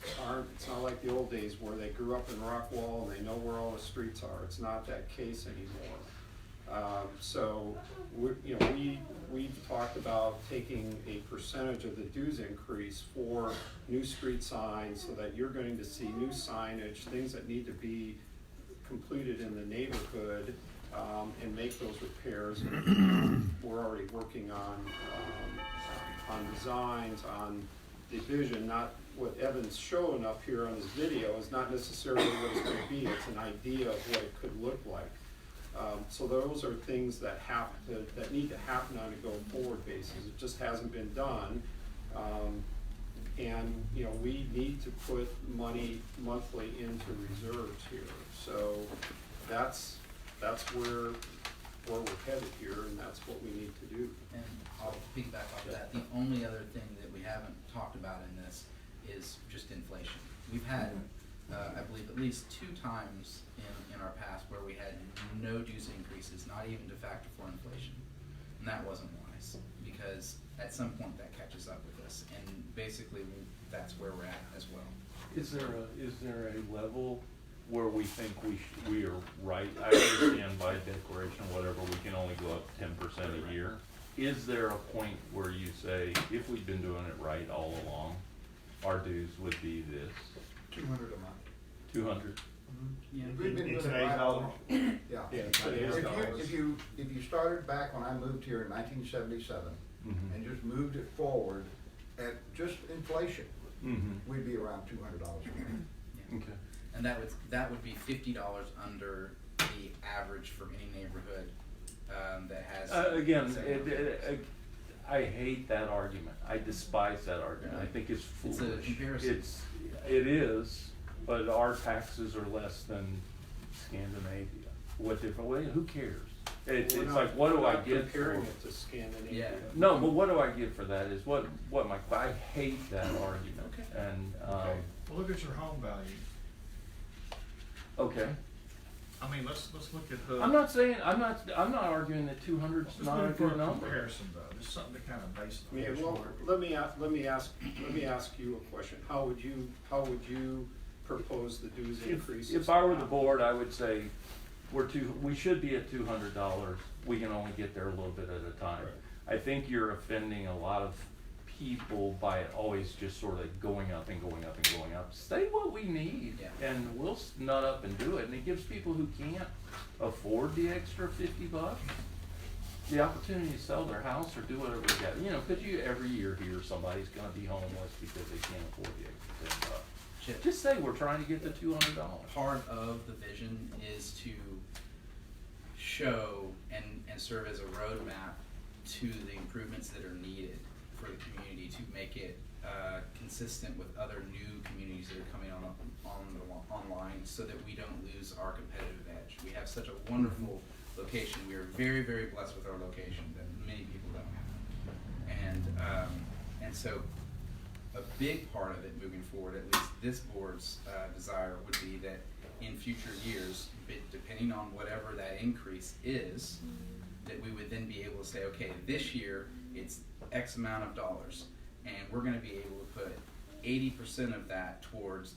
it's not like the old days where they grew up in Rockwall and they know where all the streets are. It's not that case anymore. So we've talked about taking a percentage of the dues increase for new street signs so that you're going to see new signage, things that need to be completed in the neighborhood, and make those repairs. We're already working on designs, on division. Not what Evan's showing up here on this video is not necessarily what it's going to be. It's an idea of what it could look like. So those are things that need to happen on a go-forward basis. It just hasn't been done. And you know, we need to put money monthly into reserves here. So that's where we're headed here, and that's what we need to do. And I'll piggyback off of that. The only other thing that we haven't talked about in this is just inflation. We've had, I believe, at least 2 times in our past where we had no dues increases, not even to factor for inflation. And that wasn't wise, because at some point that catches up with us, and basically that's where we're at as well. is there a level where we think we are right? I understand by declaration, whatever, we can only go up 10% a year. Is there a point where you say, if we've been doing it right all along, our dues would be this? $200 a month. 200? Yeah. We've been In doing it today's right dollars? along. Yeah. Yeah, today's dollars. If you started back when I moved here in 1977 and just moved it forward at just inflation, we'd be around $200 a month. Yeah. Okay. And that would be $50 under the average for any neighborhood that has. Again, I hate that argument. I despise that argument. I think it's foolish. It's a comparison. It is, but our taxes are less than Scandinavia. What different way? Who cares? It's like, what do I get for? Comparing it to Scandinavia. Yeah. No, but what do I get for that is I hate that argument. Okay. And, Well, look at your home value. okay. I mean, let's look at the. I'm not arguing that 200 is Just not a looking for good a number. comparison though, just something to kind of base it on. Yeah, well, let me ask you a question. How would you propose the dues increases? If I were the board, I would say we should be at $200. We can only get there a little bit at a time. Right. I think you're offending a lot of people by it always just sort of going up and going up and going up. Say what we need, Yeah. and we'll nut up and do it. And it gives people who can't afford the extra $50 the opportunity to sell their house or do whatever they got. You know, because you every year hear somebody's going to be homeless because they can't afford the extra $10. Chip. Just say we're trying to get the $200. Part of the vision is to show and serve as a roadmap to the improvements that are needed for the community to make it consistent with other new communities that are coming online, so that we don't lose our competitive edge. We have such a wonderful location. We are very, very blessed with our location that many people don't have. And so a big part of it moving forward, at least this board's desire, would be that in future years, depending on whatever that increase is, that we would then be able to say, okay, this year it's X amount of dollars, and we're going to be able to put 80% of that towards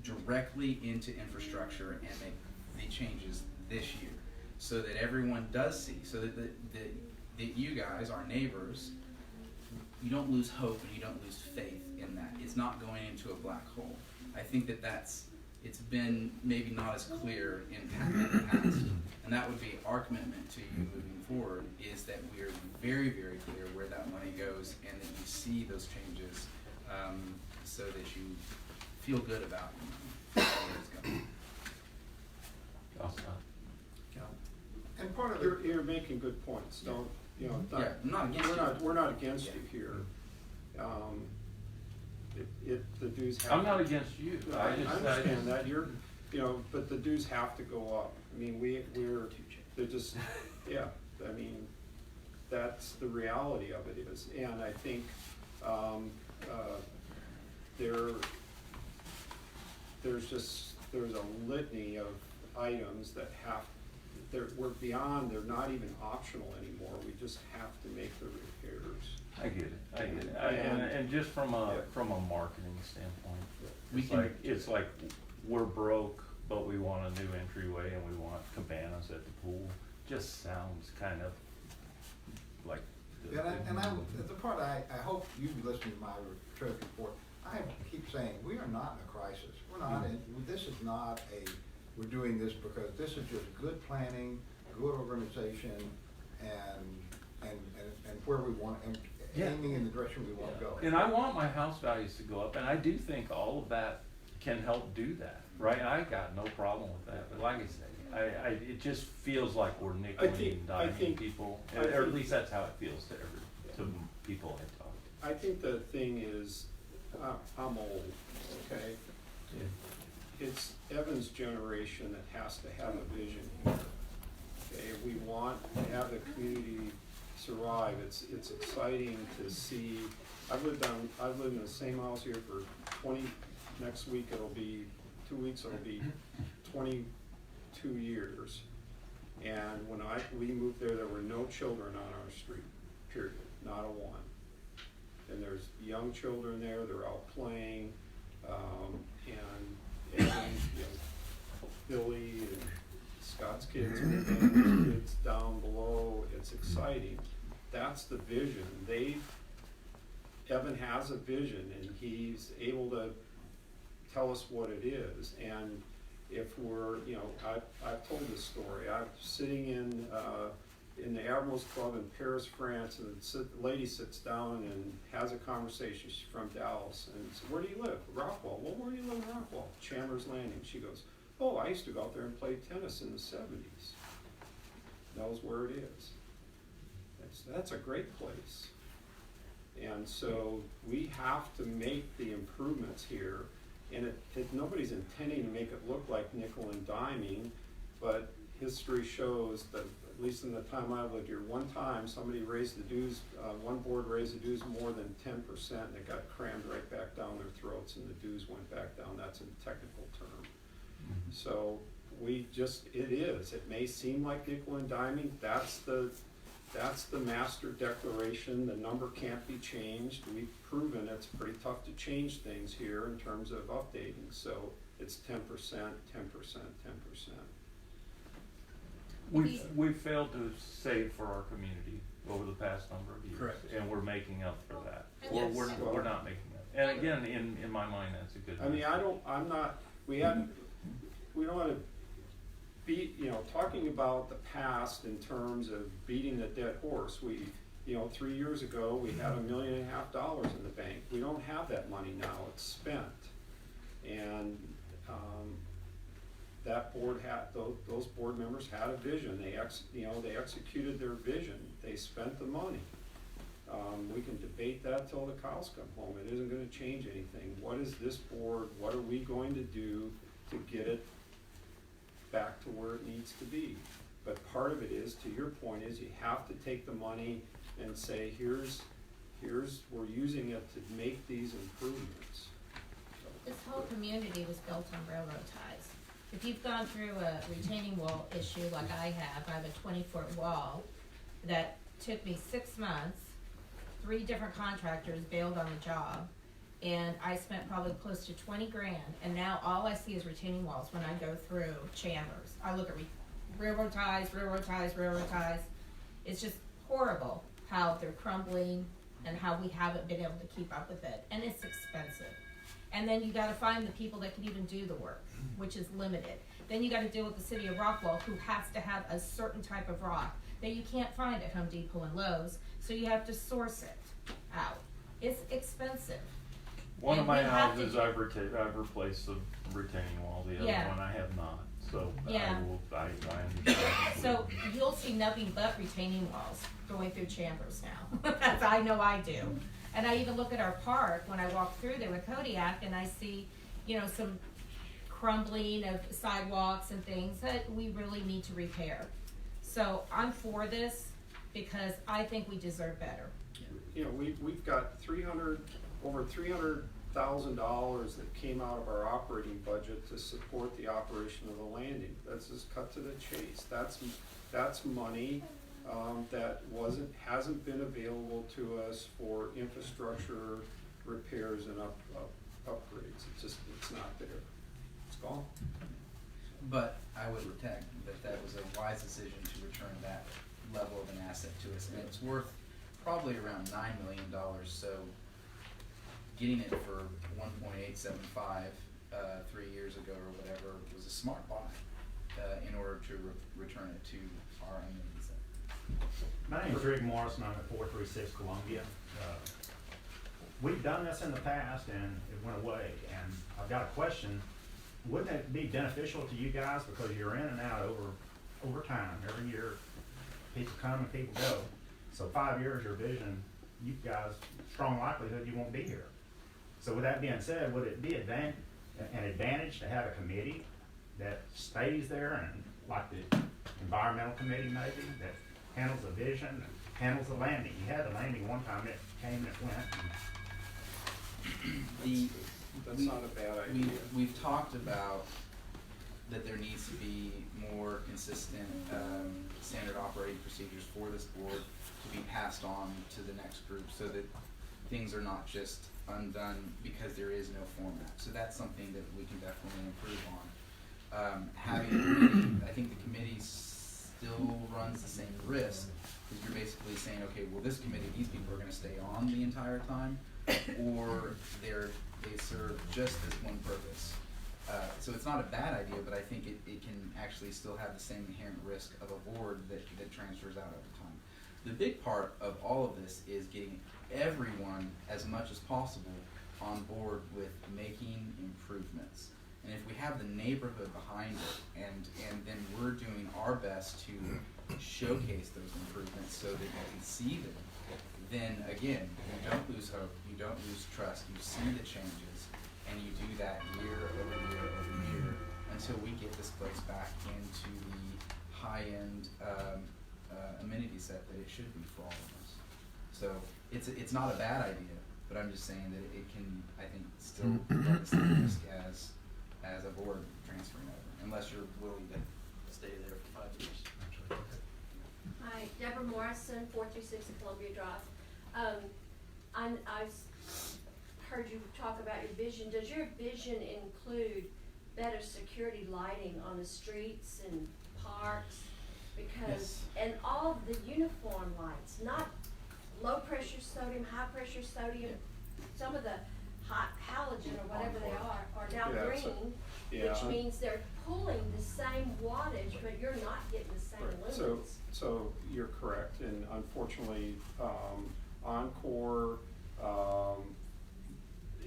directly into infrastructure and make the changes this year, so that everyone does see, so that you guys, our neighbors, you don't lose hope and you don't lose faith in that. It's not going into a black hole. I think it's been maybe not as clear in the past, and that would be our commitment to you moving forward, is that we are very, very clear where that money goes and that you see those changes, so that you feel good about where it's going. And part of You're making good points, don't, you know, Yeah, I'm not against you. we're not against Yeah. you here. The dues have. I'm not against you. I understand that, you know, but the dues have to go up. I mean, they're just, yeah, I mean, that's the reality of it is, and I think, there's a litany of items that we're beyond, they're not even optional anymore, we just have to make the repairs. I get it. And just from a marketing standpoint, it's like we're broke, but we want a new entryway and we want cabanas at the pool. Just sounds kind of like. The part I hope you listen to my trip report, I keep saying, we are not in a crisis. We're not this is not we're doing this because this is just good planning, good organization, and where we want, and aiming in the direction we want to go. And I want my house values to go up, and I do think all of that can help do that, right? I got no problem with that, but like I say, it just feels like we're nickel and diming people, or at least that's how it feels to people I talk to. I think the thing is, I'm old, okay? It's Evan's generation that has to have a vision here. Okay, we want to have the community survive. It's exciting to see. I've lived in the same house here for next week it'll be 2 weeks, it'll be 22 years. And when we moved there were no children on our street, period, not a one. And there's young children there, they're out playing, and Billy and Scott's kids, and kids down below, it's exciting. That's the vision. Evan has a vision, and he's able to tell us what it is. And if we're, I've told this story. I'm sitting in the Admirals Club in Paris, France, and the lady sits down and has a conversation. She's from Dallas, and says, "Where do you live?" "Rockwell." "Well, where do you live in Rockwell?" "Chandler's Landing." She goes, "Oh, I used to go out there and play tennis in the 70s. Knows where it is. That's a great place. And so we have to make the improvements here, and nobody's intending to make it look like nickel and diming, but history shows that, at least in the time I lived here, one time somebody raised the dues, one board raised the dues more than 10%, and it got crammed right back down their throats, and the dues went back down. That's a technical term. So it may seem like nickel and diming. That's the master declaration. The number can't be changed. We've proven it's pretty tough to change things here in terms of updating. So it's 10%, 10%, 10%. We've failed to save for our community over the past number of years. Correct. And we're making up for that. Yes. We're not making up. And again, in my mind, that's a good I mean, we don't want to be, talking about the past in terms of beating the dead horse. 3 years ago, we had $1.5 million in the bank. We don't have that money now, it's spent. And, that board those board members had a vision. They executed their vision. They spent the money. We can debate that till the cows come home. It isn't going to change anything. What is this board? What are we going to do to get it back to where it needs to be? But part of it is, to your point, is you have to take the money and say, here's we're using it to make these improvements. This whole community was built on railroad ties. If you've gone through a retaining wall issue like I have a 20-foot wall that took me 6 months, 3 different contractors bailed on the job, and I spent probably close to 20 grand, and now all I see is retaining walls when I go through Chandler's. I look at railroad ties. It's just horrible how they're crumbling, and how we haven't been able to keep up with it, and it's expensive. And then you gotta find the people that can even do the work, which is limited. Then you gotta deal with the city of Rockwell, who has to have a certain type of rock that you can't find at Home Depot and Lowe's, so you have to source it out. It's expensive. One of And my we have to houses, I've replaced the retaining wall, the other Yeah. one I have not, so Yeah. I understand. So you'll see nothing but retaining walls going through Chambers now. That's, I know I do. And I even look at our park when I walk through there with Kodiak and I see, you know, some crumbling of sidewalks and things that we really need to repair. So I'm for this because I think we deserve better. You know, we've got over $300,000 that came out of our operating budget to support the operation of the landing. That's just cut to the chase. That's money that hasn't been available to us for infrastructure repairs and upgrades. It's not there. It's gone. But I would protect that was a wise decision to return that level of an asset to us, and it's worth probably around $9 million. So getting it for 1.875 3 years ago or whatever was a smart buy in order to return it to our amenity center. My name is Rick Morrison. I'm at 436 Columbia. We've done this in the past and it went away. And I've got a question. Wouldn't it be beneficial to you guys, because you're in and out over time, every year people come and people go. So 5 years, your vision, you guys, strong likelihood you won't be here. So with that being said, would it be an advantage to have a committee that stays there, and like the environmental committee maybe, that handles the vision, and handles the landing? You had the landing one time, it came and it went. That's not a bad idea. We've talked about that there needs to be more consistent standard operating procedures for this board to be passed on to the next group, so that things are not just undone because there is no format. So that's something that we can definitely improve on. Having a committee, I think the committee still runs the same risk, because you're basically saying, okay, well, this committee, these people are going to stay on the entire time, or they serve just this one purpose. So it's not a bad idea, but I think it can actually still have the same inherent risk of a board that transfers out over time. The big part of all of this is getting everyone, as much as possible, on board with making improvements. And if we have the neighborhood behind it, and then we're doing our best to showcase those improvements so that you can see them, then again, you don't lose hope, you don't lose trust, you see the changes, and you do that year over year over year until we get this place back into the high-end amenity set that it should be for all of us. So it's not a bad idea, but I'm just saying that it can, I think, still run the same risk as a board transferring over, unless you're willing to stay there for 5 years. Hi, Deborah Morrison, 436 Columbia Drive. I've heard you talk about your vision. Does your vision include better security lighting on the streets and parks? Because, and all of the uniform lights, not low pressure sodium, high pressure sodium, some of the hot halogen or whatever they are now Yeah, green, which means they're pulling the same wattage, but you're not getting the same Right. lumens. So you're correct, and unfortunately, Encore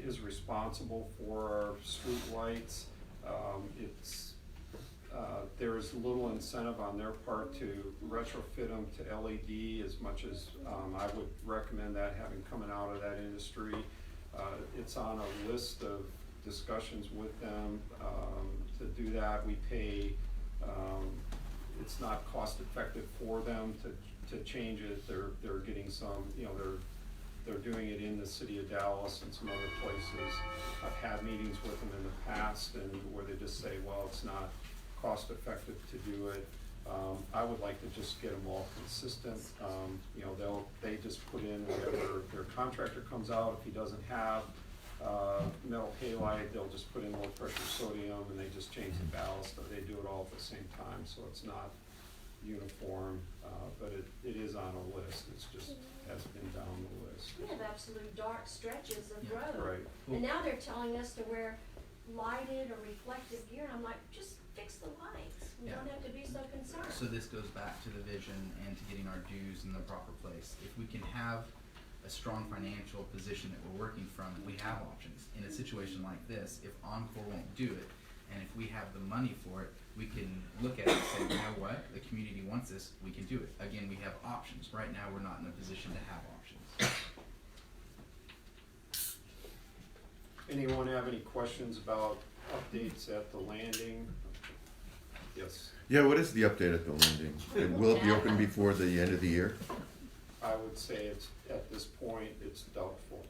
is responsible for our street lights. There's little incentive on their part to retrofit them to LED, as much as I would recommend that, having coming out of that industry. It's on a list of discussions with them to do that. We pay, it's not cost effective for them to change it. They're getting some, you know, they're doing it in the city of Dallas and some other places. I've had meetings with them in the past, and where they just say, well, it's not cost effective to do it. I would like to just get them all consistent. You know, they just put in whatever their contractor comes out. If he doesn't have metal halide, they'll just put in low pressure sodium, and they just change the ballast. They do it all at the same time, so it's not uniform, but it is on a list. It's just hasn't been down the list. Yeah, absolute dark stretches of Yeah, road. right. And now they're telling us to wear lighted or reflective gear, and I'm like, just fix the lights. We Yeah. don't have to be so concerned. So this goes back to the vision and to getting our dues in the proper place. If we can have a strong financial position that we're working from, we have options. In a situation like this, if Encore won't do it, and if we have the money for it, we can look at it and say, you know what, the community wants this, we can do it. Again, we have options. Right now, we're not in a position to have options. Anyone have any questions about updates at the landing? Yes, Yeah, what is the update at the landing? And will it be open before the end of the year? I would say it's, at this point, it's doubtful.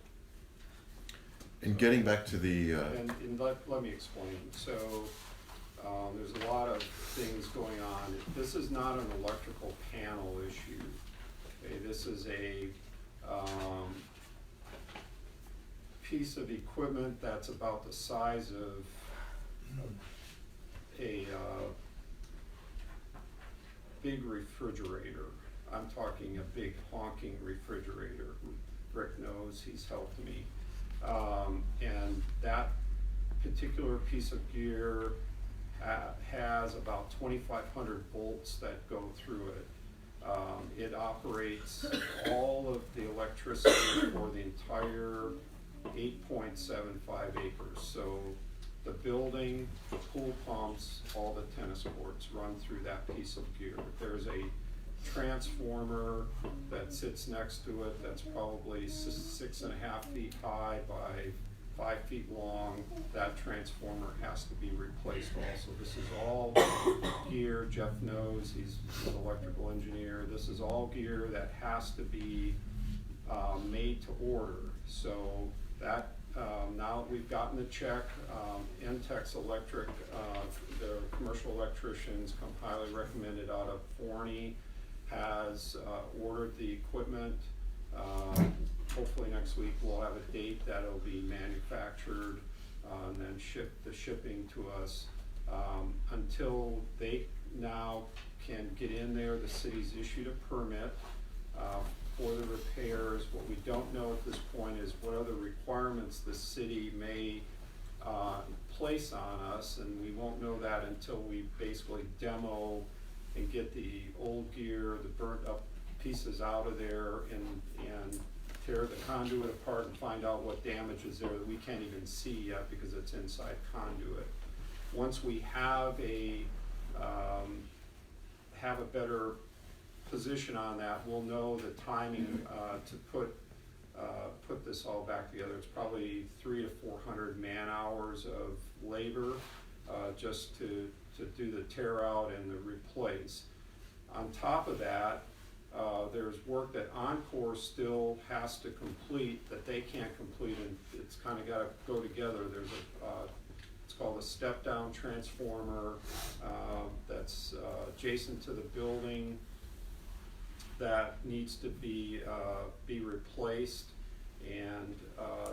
And getting back to the, And let me explain. So, there's a lot of things going on. This is not an electrical panel issue. Okay, this is a, piece of equipment that's about the size of a, big refrigerator. I'm talking a big honking refrigerator. Rick knows, he's helped me. And that particular piece of gear has about 2,500 volts that go through it. It operates all of the electricity for the entire 8.75 acres. So the building, the pool pumps, all the tennis courts run through that piece of gear. There's a transformer that sits next to it that's probably 6.5 feet high by 5 feet long. That transformer has to be replaced also. This is all gear, Jeff knows, he's an electrical engineer. This is all gear that has to be made to order. So that, now we've gotten the check, Entex Electric, the commercial electricians come highly recommended out of Forney, has ordered the equipment. Hopefully next week we'll have a date that it'll be manufactured and then the shipping to us. Until they now can get in there, the city's issued a permit for the repairs. What we don't know at this point is what other requirements the city may place on us, and we won't know that until we basically demo and get the old gear, the burnt up pieces out of there and tear the conduit apart and find out what damage is there that we can't even see yet because it's inside conduit. Once we have a better position on that, we'll know the timing to put this all back together. It's probably 300 to 400 man hours of labor just to do the tear out and the replace. On top of that, there's work that Encore still has to complete that they can't complete, and it's kind of got to go together. There's it's called a step-down transformer that's adjacent to the building that needs to be replaced, and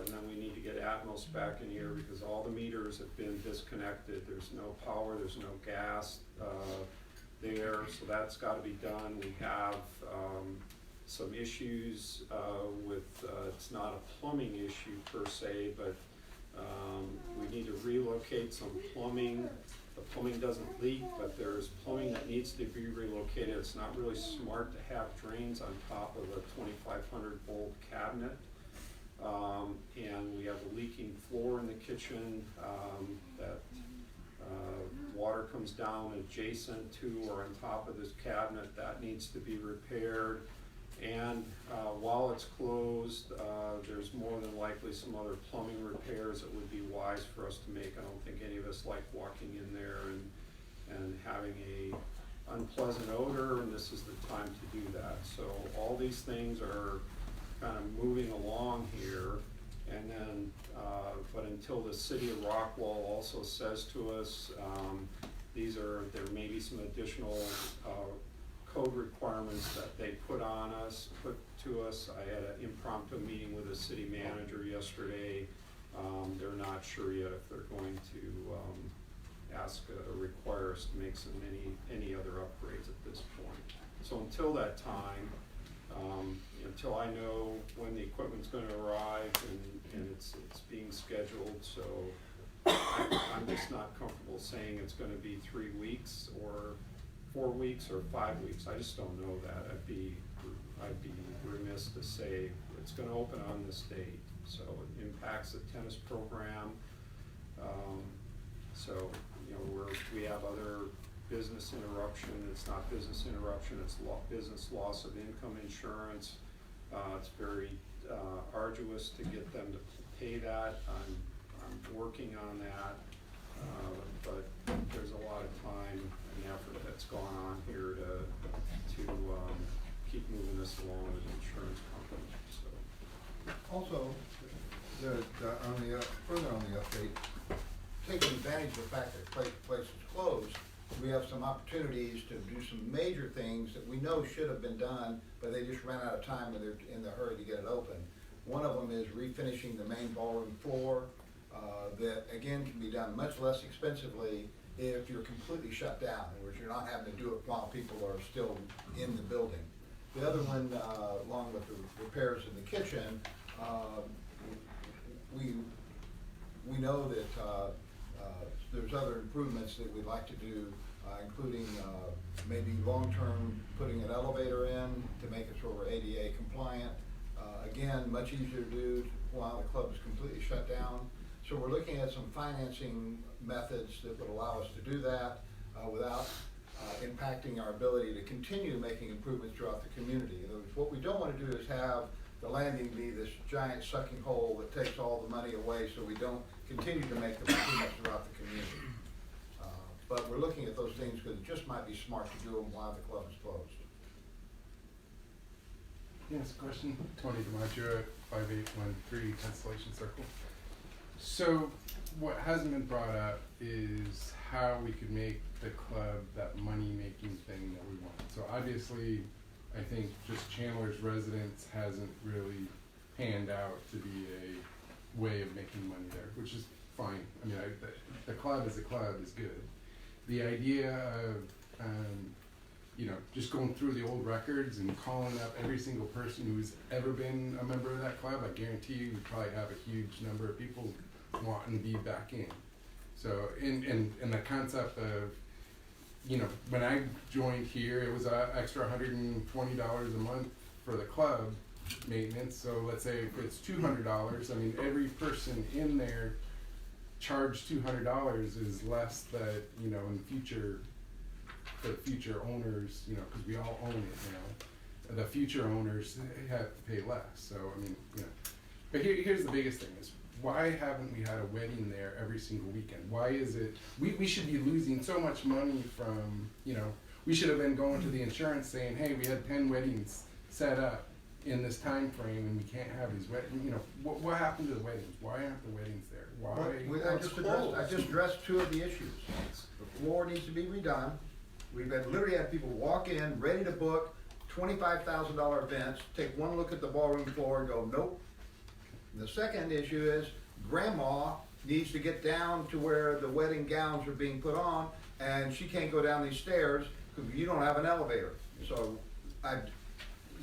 then we need to get Atmos back in here because all the meters have been disconnected. There's no power, there's no gas there, so that's got to be done. We have some issues with, it's not a plumbing issue per se, but we need to relocate some plumbing. The plumbing doesn't leak, but there's plumbing that needs to be relocated. It's not really smart to have drains on top of a 2,500 volt cabinet. And we have a leaking floor in the kitchen that water comes down adjacent to or on top of this cabinet. That needs to be repaired. And while it's closed, there's more than likely some other plumbing repairs that would be wise for us to make. I don't think any of us like walking in there and having a unpleasant odor, and this is the time to do that. So all these things are kind of moving along here. And then, but until the city of Rockwall also says to us, there may be some additional code requirements that they put to us. I had an impromptu meeting with the city manager yesterday. They're not sure yet if they're going to require us to make any other upgrades at this point. So until that time, until I know when the equipment's gonna arrive and it's being scheduled, so I'm just not comfortable saying it's gonna be 3 weeks or 4 weeks or 5 weeks. I just don't know that. I'd be remiss to say it's gonna open on this date, so it impacts the tennis program. So, you know, we have other business interruption. It's not business interruption, it's business loss of income insurance. It's very arduous to get them to pay that. I'm working on that, but there's a lot of time and effort that's gone on here to keep moving this along with the insurance company. So. Also, further on the update, taking advantage of the fact that place is closed, we have some opportunities to do some major things that we know should have been done, but they just ran out of time and they're in the hurry to get it open. One of them is refinishing the main ballroom floor, that again can be done much less expensively if you're completely shut down, in which you're not having to do it while people are still in the building. The other one, along with the repairs in the kitchen, we know that there's other improvements that we'd like to do, including maybe long-term putting an elevator in to make it so we're ADA compliant. Again, much easier to do while the club is completely shut down. So we're looking at some financing methods that would allow us to do that without impacting our ability to continue making improvements throughout the community. In other words, what we don't want to do is have the landing be this giant sucking hole that takes all the money away, so we don't continue to make the improvements throughout the community. But we're looking at those things because it just might be smart to do them while the club is closed. Yes, question. Tony DiMaggio at 5813 Constellation Circle. So what hasn't been brought up is how we could make the club that money-making thing that we want. So obviously, I think just Chandler's residence hasn't really panned out to be a way of making money there, which is fine. I mean, the club as a club is good. The idea of, you know, just going through the old records and calling up every single person who's ever been a member of that club, I guarantee you probably have a huge number of people wanting to be back in. So, and the concept of, you know, when I joined here, it was an extra $120 a month for the club maintenance. So let's say if it's $200, I mean, every person in there charged $200 is less that, you know, in the future, for the future owners, you know, because we all own it now, the future owners have to pay less. So, I mean, you know, but here's the biggest thing is, why haven't we had a wedding there every single weekend? Why is it, we should be losing so much money from, you know, we should have been going to the insurance saying, hey, we had 10 weddings set up in this time frame and we can't have these weddings, you know, what happened to the weddings? Why aren't the weddings there? Why? I just addressed two of the issues. The floor needs to be redone. We've literally had people walk in, ready to book $25,000 events, take one look at the ballroom floor and go, nope. And the second issue is grandma needs to get down to where the wedding gowns are being put on, and she can't go down these stairs because you don't have an elevator. So,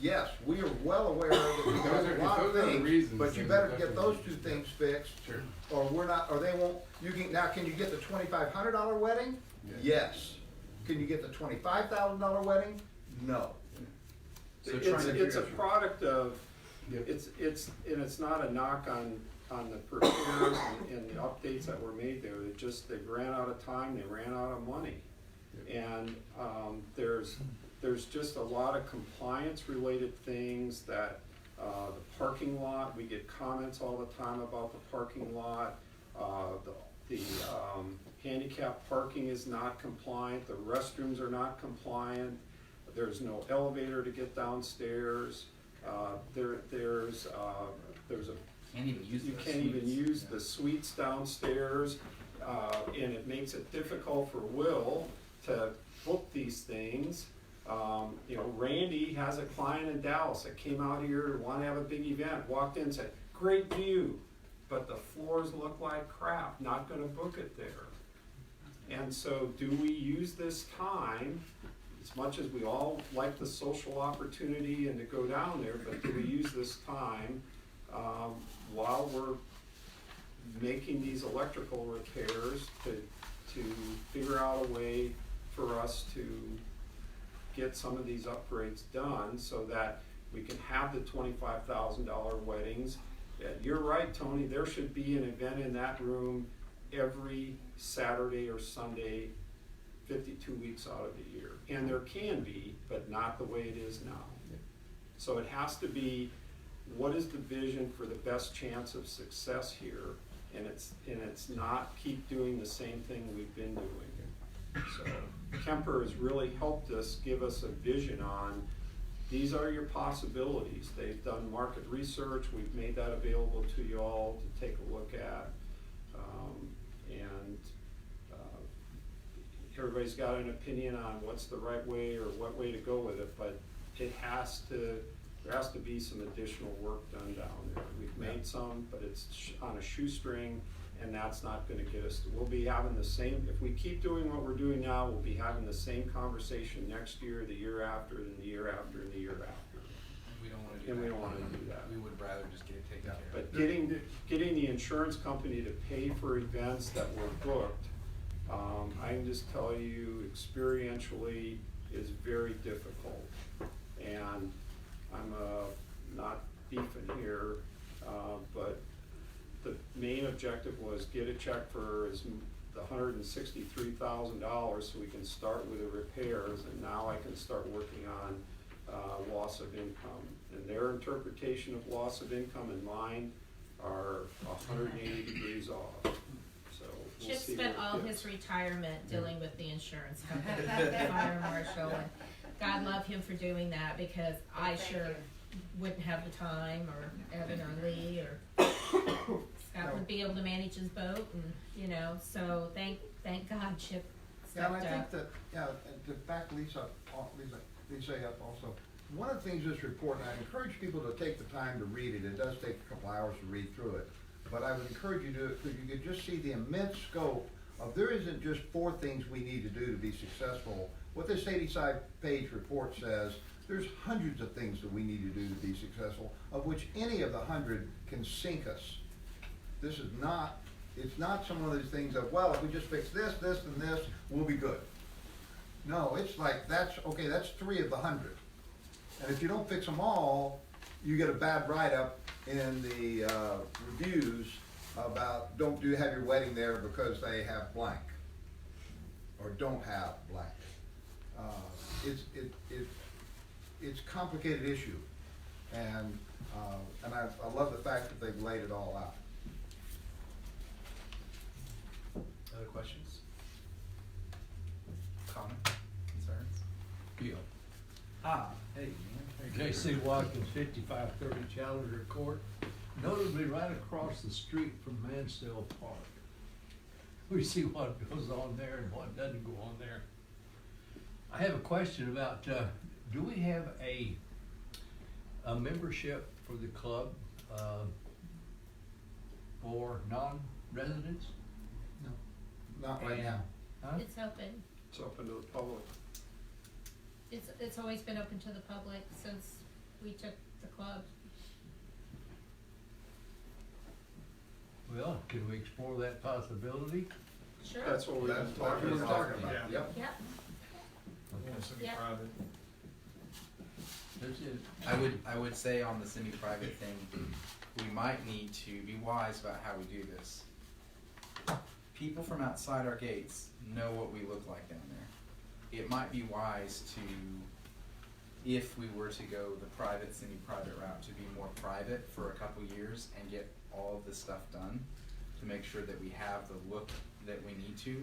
yes, we are well aware that we have a lot of things, but you better get those two things fixed, Sure. or we're not, or they won't. You can now. Can you get the $2,500 wedding? Yes. Can you get the $25,000 wedding? No. It's a product of. Yep. It's not a knock on the repairs and the updates that were made there. They ran out of time, they ran out of money. Yep. And there's just a lot of compliance related things that the parking lot, we get comments all the time about the parking lot. The handicap parking is not compliant, the restrooms are not compliant, there's no elevator to get downstairs. You can't even use the suites downstairs, and it makes it difficult for Will to book these things. You know, Randy has a client in Dallas that came out here, wanted to have a big event, walked in and said, great view, but the floors look like crap, not gonna book it there. And so do we use this time as much as we all like the social opportunity and to go down there, but do we use this time, while we're making these electrical repairs to figure out a way for us to get some of these upgrades done so that we can have the $25,000 weddings. You're right, Tony, there should be an event in that room every Saturday or Sunday, 52 weeks out of the year. And there can be, but not the way it is now. So it has to be, what is the vision for the best chance of success here? And it's not keep doing the same thing we've been doing. So Kemper has really helped us give us a vision on, these are your possibilities. They've done market research, we've made that available to you all to take a look at. Everybody's got an opinion on what's the right way or what way to go with it, but there has to be some additional work done down there. We've made some, but it's on a shoestring, and that's not gonna get us, we'll be having the same, if we keep doing what we're doing now, we'll be having the same conversation next year, the year after, and the year after, and the year after. We don't wanna do that. And we don't wanna do that. We would rather just get it taken care of. But getting the insurance company to pay for events that were booked, I can just tell you experientially is very difficult. And I'm not beefing here, but the main objective was get a check for the $163,000 so we can start with the repairs, and now I can start working on loss of income. And their interpretation of loss of income and mine are 180 degrees off. So we'll Chip see spent what all gets. his retirement dealing with the insurance company, fire marshal, and God love him for doing that, because I sure wouldn't have the time, or Evan or Lee, or Scott would be able to manage his boat, and, you know, so thank God Chip Yeah, and I stepped think up. that, yeah, and to back Lisa up also, one of the things this report, and I encourage people to take the time to read it, it does take a couple hours to read through it, but I would encourage you to, because you could just see the immense scope of, there isn't just 4 things we need to do to be successful. What this 85-page report says, there's hundreds of things that we need to do to be successful, of which any of the 100 can sink us. This is not, it's not some of those things of, well, if we just fix this, this, and this, we'll be good. No, it's like, that's 3 of the 100. And if you don't fix them all, you get a bad write-up in the reviews about don't have your wedding there because they have blank, or don't have blank. It's a complicated issue, and I love the fact that they've laid it all out. Other questions? Comment? Concerns? Yeah. Hey, man. J.C. Watkins, 5530 Challenger Court, notably right across the street from Mansell Park. We see what goes on there and what doesn't go on there. I have a question about, do we have a membership for the club for non-residents? No, not right now. Huh? It's open. It's open to the public. It's always been open to the public since we took the club. Well, can we explore that possibility? Sure. That's what we've been That's what we were talking about, yep. Yep. Yep. That's it. I would say on the semi-private thing, we might need to be wise about how we do this. People from outside our gates know what we look like down there. It might be wise to, if we were to go the private, semi-private route, to be more private for a couple years and get all of this stuff done, to make sure that we have the look that we need to,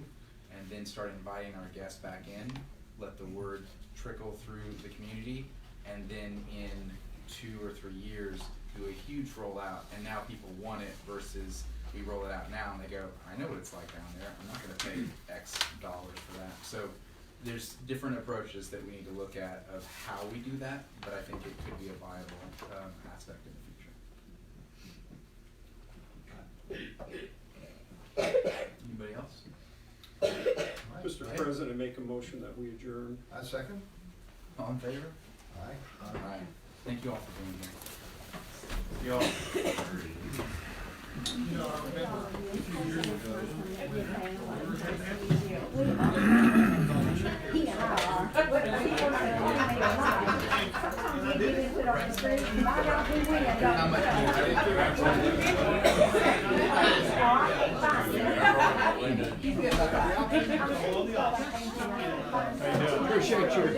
and then start inviting our guests back in, let the word trickle through the community, and then in 2 or 3 years do a huge rollout, and now people want it, versus we roll it out now and they go, I know what it's like down there, I'm not gonna pay X dollars for that. So there's different approaches that we need to look at of how we do that, but I think it could be a viable aspect in the future. Anybody else? Mr. President, make a motion that we adjourn. I second. All in favor? Aye. Aye. Thank you all for being here. How much Appreciate your